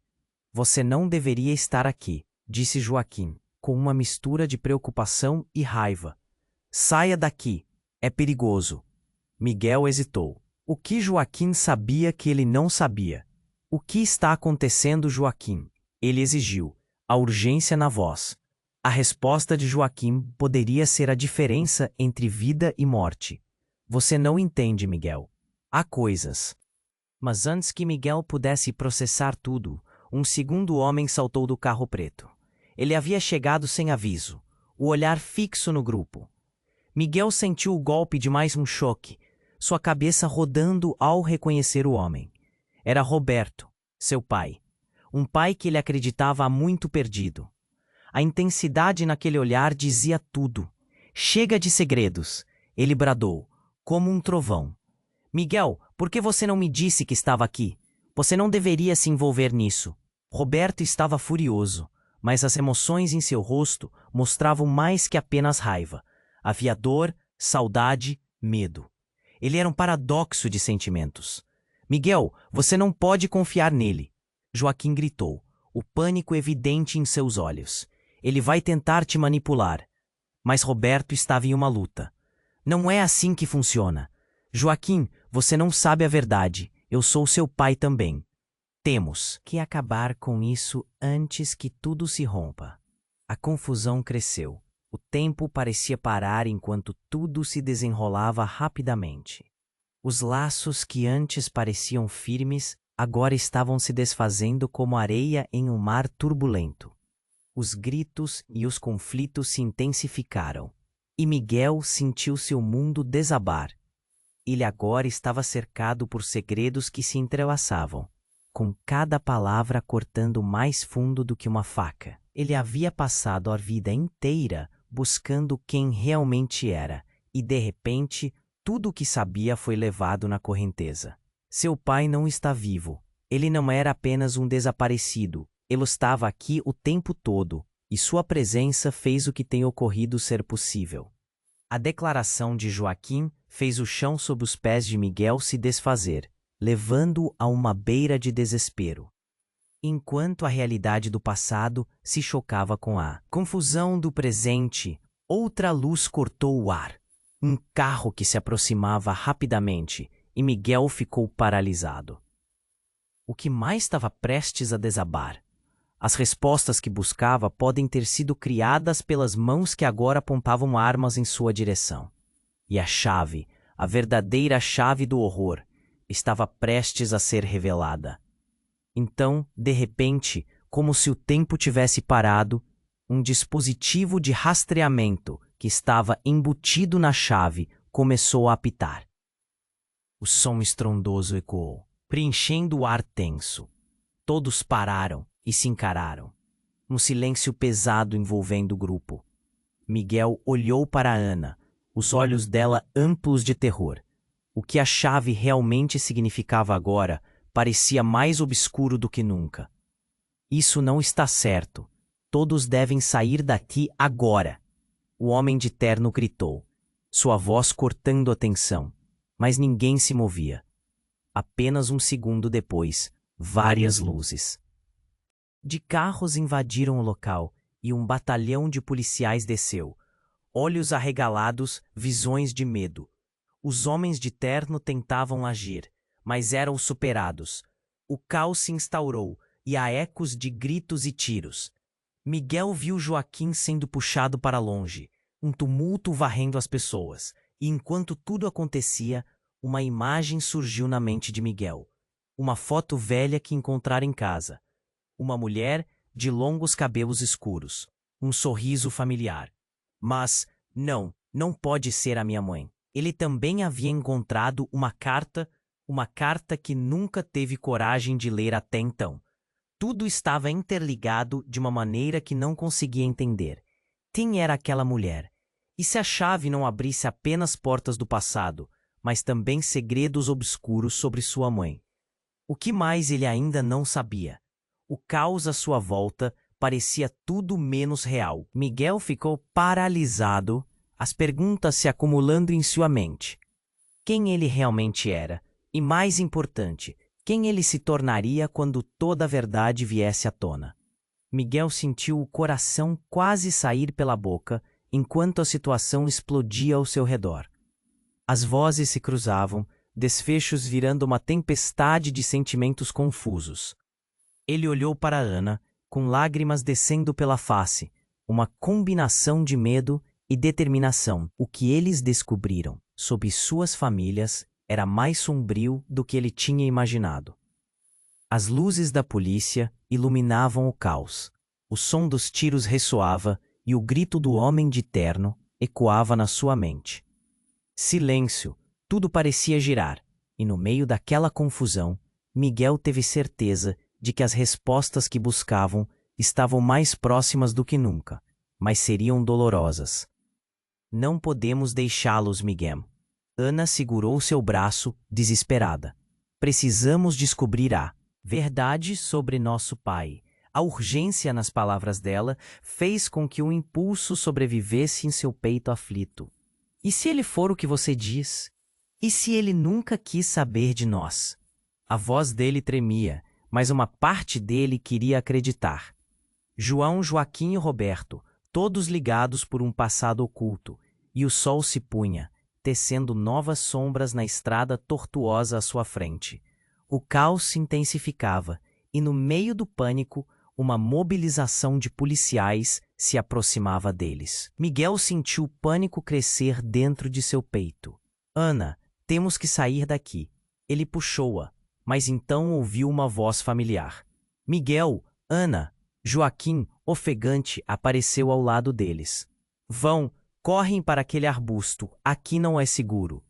Você não deveria estar aqui, disse Joaquim, com uma mistura de preocupação e raiva. Saia daqui, é perigoso. Miguel hesitou. O que Joaquim sabia que ele não sabia? O que está acontecendo, Joaquim? Ele exigiu, a urgência na voz. A resposta de Joaquim poderia ser a diferença entre vida e morte. Você não entende, Miguel. Há coisas. Mas antes que Miguel pudesse processar tudo, um segundo homem saltou do carro preto. Ele havia chegado sem aviso, o olhar fixo no grupo. Miguel sentiu o golpe de mais um choque, sua cabeça rodando ao reconhecer o homem. Era Roberto, seu pai. Um pai que ele acreditava há muito perdido. A intensidade naquele olhar dizia tudo. Chega de segredos, ele bradou, como um trovão. Miguel, por que você não me disse que estava aqui? Você não deveria se envolver nisso. Roberto estava furioso, mas as emoções em seu rosto mostravam mais que apenas raiva. Havia dor, saudade, medo. Ele era um paradoxo de sentimentos. Miguel, você não pode confiar nele. Joaquim gritou, o pânico evidente em seus olhos. Ele vai tentar te manipular. mas Roberto estava em uma luta. Não é assim que funciona. Joaquim, você não sabe a verdade. Eu sou seu pai também. Temos que acabar com isso antes que tudo se rompa. A confusão cresceu. O tempo parecia parar enquanto tudo se desenrolava rapidamente. Os laços que antes pareciam firmes agora estavam se desfazendo como areia em um mar turbulento. Os gritos e os conflitos se intensificaram, e Miguel sentiu seu mundo desabar. Ele agora estava cercado por segredos que se entrelaçavam, com cada palavra cortando mais fundo do que uma faca. Ele havia passado a vida inteira buscando quem realmente era, e de repente, tudo o que sabia foi levado na correnteza. Seu pai não está vivo. Ele não era apenas um desaparecido. Ele estava aqui o tempo todo, e sua presença fez o que tem ocorrido ser possível. A declaração de Joaquim fez o chão sob os pés de Miguel se desfazer, levando-o a uma beira de desespero. Enquanto a realidade do passado se chocava com a confusão do presente, outra luz cortou o ar. Um carro que se aproximava rapidamente, e Miguel ficou paralisado. O que mais estava prestes a desabar? As respostas que buscava podem ter sido criadas pelas mãos que agora apontavam armas em sua direção. E a chave, a verdadeira chave do horror, estava prestes a ser revelada. Então, de repente, como se o tempo tivesse parado, um dispositivo de rastreamento que estava embutido na chave começou a apitar. O som estrondoso ecoou, preenchendo o ar tenso. Todos pararam e se encararam. Um silêncio pesado envolvendo o grupo. Miguel olhou para Ana, os olhos dela amplos de terror. O que a chave realmente significava agora parecia mais obscuro do que nunca. Isso não está certo. Todos devem sair daqui agora. O homem de terno gritou, sua voz cortando a tensão, mas ninguém se movia. Apenas um segundo depois, várias luzes de carros invadiram o local e um batalhão de policiais desceu. Olhos arregalados, visões de medo. Os homens de terno tentavam agir, mas eram superados. O caos se instaurou e há ecos de gritos e tiros. Miguel viu Joaquim sendo puxado para longe, um tumulto varrendo as pessoas, e enquanto tudo acontecia, uma imagem surgiu na mente de Miguel. Uma foto velha que encontrara em casa. Uma mulher de longos cabelos escuros, um sorriso familiar. Mas, não pode ser a minha mãe. Ele também havia encontrado uma carta que nunca teve coragem de ler até então. Tudo estava interligado de uma maneira que não conseguia entender. Quem era aquela mulher? E se a chave não abrisse apenas portas do passado, mas também segredos obscuros sobre sua mãe? O que mais ele ainda não sabia? O caos à sua volta parecia tudo menos real. Miguel ficou paralisado, as perguntas se acumulando em sua mente. Quem ele realmente era? E mais importante, quem ele se tornaria quando toda a verdade viesse à tona? Miguel sentiu o coração quase sair pela boca enquanto a situação explodia ao seu redor. As vozes se cruzavam, desfechos virando uma tempestade de sentimentos confusos. Ele olhou para Ana, com lágrimas descendo pela face, uma combinação de medo e determinação. O que eles descobriram sobre suas famílias era mais sombrio do que ele tinha imaginado. As luzes da polícia iluminavam o caos. O som dos tiros ressoava e o grito do homem de terno ecoava na sua mente. Silêncio, tudo parecia girar, e no meio daquela confusão, Miguel teve certeza de que as respostas que buscavam estavam mais próximas do que nunca, mas seriam dolorosas. Não podemos deixá-los, Miguel. Ana segurou seu braço, desesperada. Precisamos descobrir a verdade sobre nosso pai. A urgência nas palavras dela fez com que um impulso sobrevivesse em seu peito aflito. E se ele for o que você diz? E se ele nunca quis saber de nós? A voz dele tremia, mas uma parte dele queria acreditar. João, Joaquim e Roberto, todos ligados por um passado oculto, e o sol se punha, tecendo novas sombras na estrada tortuosa à sua frente. O caos se intensificava, e no meio do pânico, uma mobilização de policiais se aproximava deles. Miguel sentiu o pânico crescer dentro de seu peito. Ana, temos que sair daqui. Ele puxou-a, mas então ouviu uma voz familiar. Miguel, Ana, Joaquim, ofegante, apareceu ao lado deles. Vão, correm para aquele arbusto, aqui não é seguro.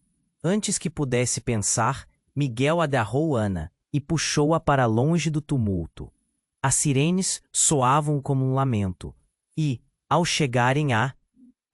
Antes que pudesse pensar, Miguel agarrou Ana e puxou-a para longe do tumulto. As sirenes soavam como um lamento, e, ao chegarem a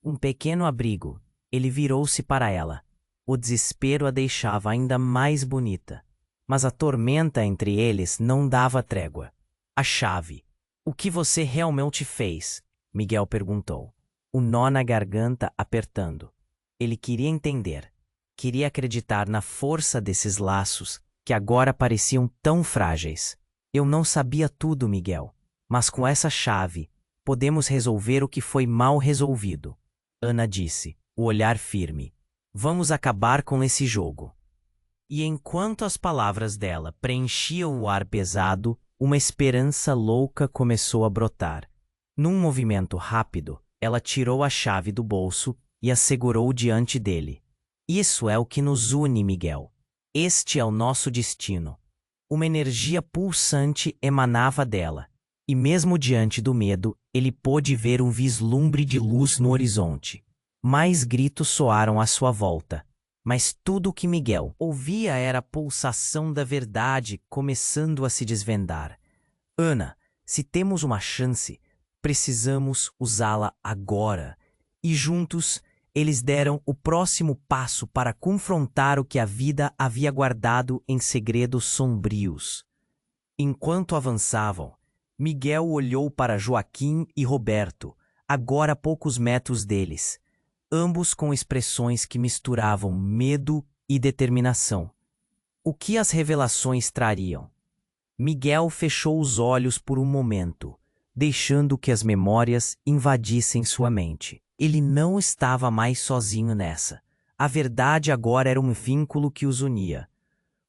um pequeno abrigo, ele virou-se para ela. O desespero a deixava ainda mais bonita. Mas a tormenta entre eles não dava trégua. A chave. O que você realmente fez? Miguel perguntou. O nó na garganta apertando. Ele queria entender. Queria acreditar na força desses laços que agora pareciam tão frágeis. Eu não sabia tudo, Miguel, mas com essa chave podemos resolver o que foi mal resolvido. Ana disse, o olhar firme. Vamos acabar com esse jogo. E enquanto as palavras dela preenchiam o ar pesado, uma esperança louca começou a brotar. Num movimento rápido, ela tirou a chave do bolso e a segurou diante dele. Isso é o que nos une, Miguel. Este é o nosso destino. Uma energia pulsante emanava dela, e mesmo diante do medo, ele pôde ver um vislumbre de luz no horizonte. Mais gritos soaram à sua volta, mas tudo o que Miguel ouvia era a pulsação da verdade começando a se desvendar. Ana, se temos uma chance, precisamos usá-la agora. E juntos, eles deram o próximo passo para confrontar o que a vida havia guardado em segredos sombrios. Enquanto avançavam, Miguel olhou para Joaquim e Roberto, agora a poucos metros deles, ambos com expressões que misturavam medo e determinação. O que as revelações trariam? Miguel fechou os olhos por um momento, deixando que as memórias invadissem sua mente. Ele não estava mais sozinho nessa. A verdade agora era um vínculo que os unia.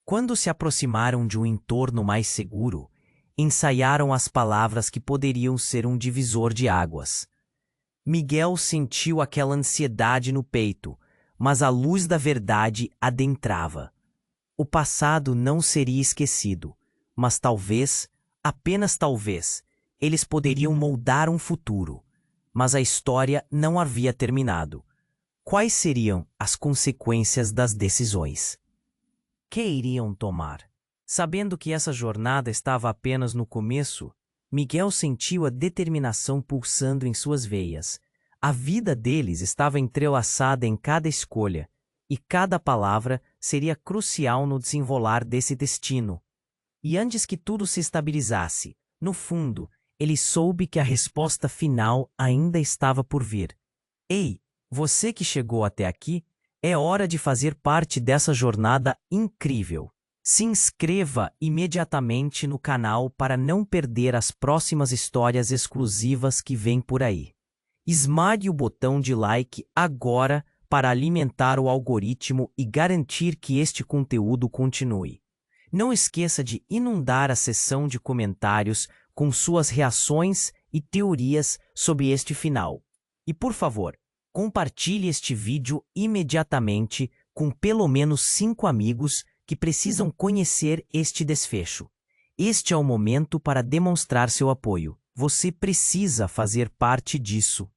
Quando se aproximaram de um entorno mais seguro, ensaiaram as palavras que poderiam ser um divisor de águas. Miguel sentiu aquela ansiedade no peito, mas a luz da verdade adentrava. O passado não seria esquecido, mas talvez, apenas talvez, eles poderiam moldar um futuro. Mas a história não havia terminado. Quais seriam as consequências das decisões que iriam tomar? Sabendo que essa jornada estava apenas no começo, Miguel sentiu a determinação pulsando em suas veias. A vida deles estava entrelaçada em cada escolha, e cada palavra seria crucial no desenrolar desse destino. E antes que tudo se estabilizasse, no fundo, ele soube que a resposta final ainda estava por vir. Ei, você que chegou até aqui, é hora de fazer parte dessa jornada incrível. Se inscreva imediatamente no canal para não perder as próximas histórias exclusivas que vêm por aí. Esmague o botão de like agora para alimentar o algoritmo e garantir que este conteúdo continue. Não esqueça de inundar a seção de comentários com suas reações e teorias sobre este final. E por favor, compartilhe este vídeo imediatamente com pelo menos 5 amigos que precisam conhecer este desfecho. Este é o momento para demonstrar seu apoio. Você precisa fazer parte disso.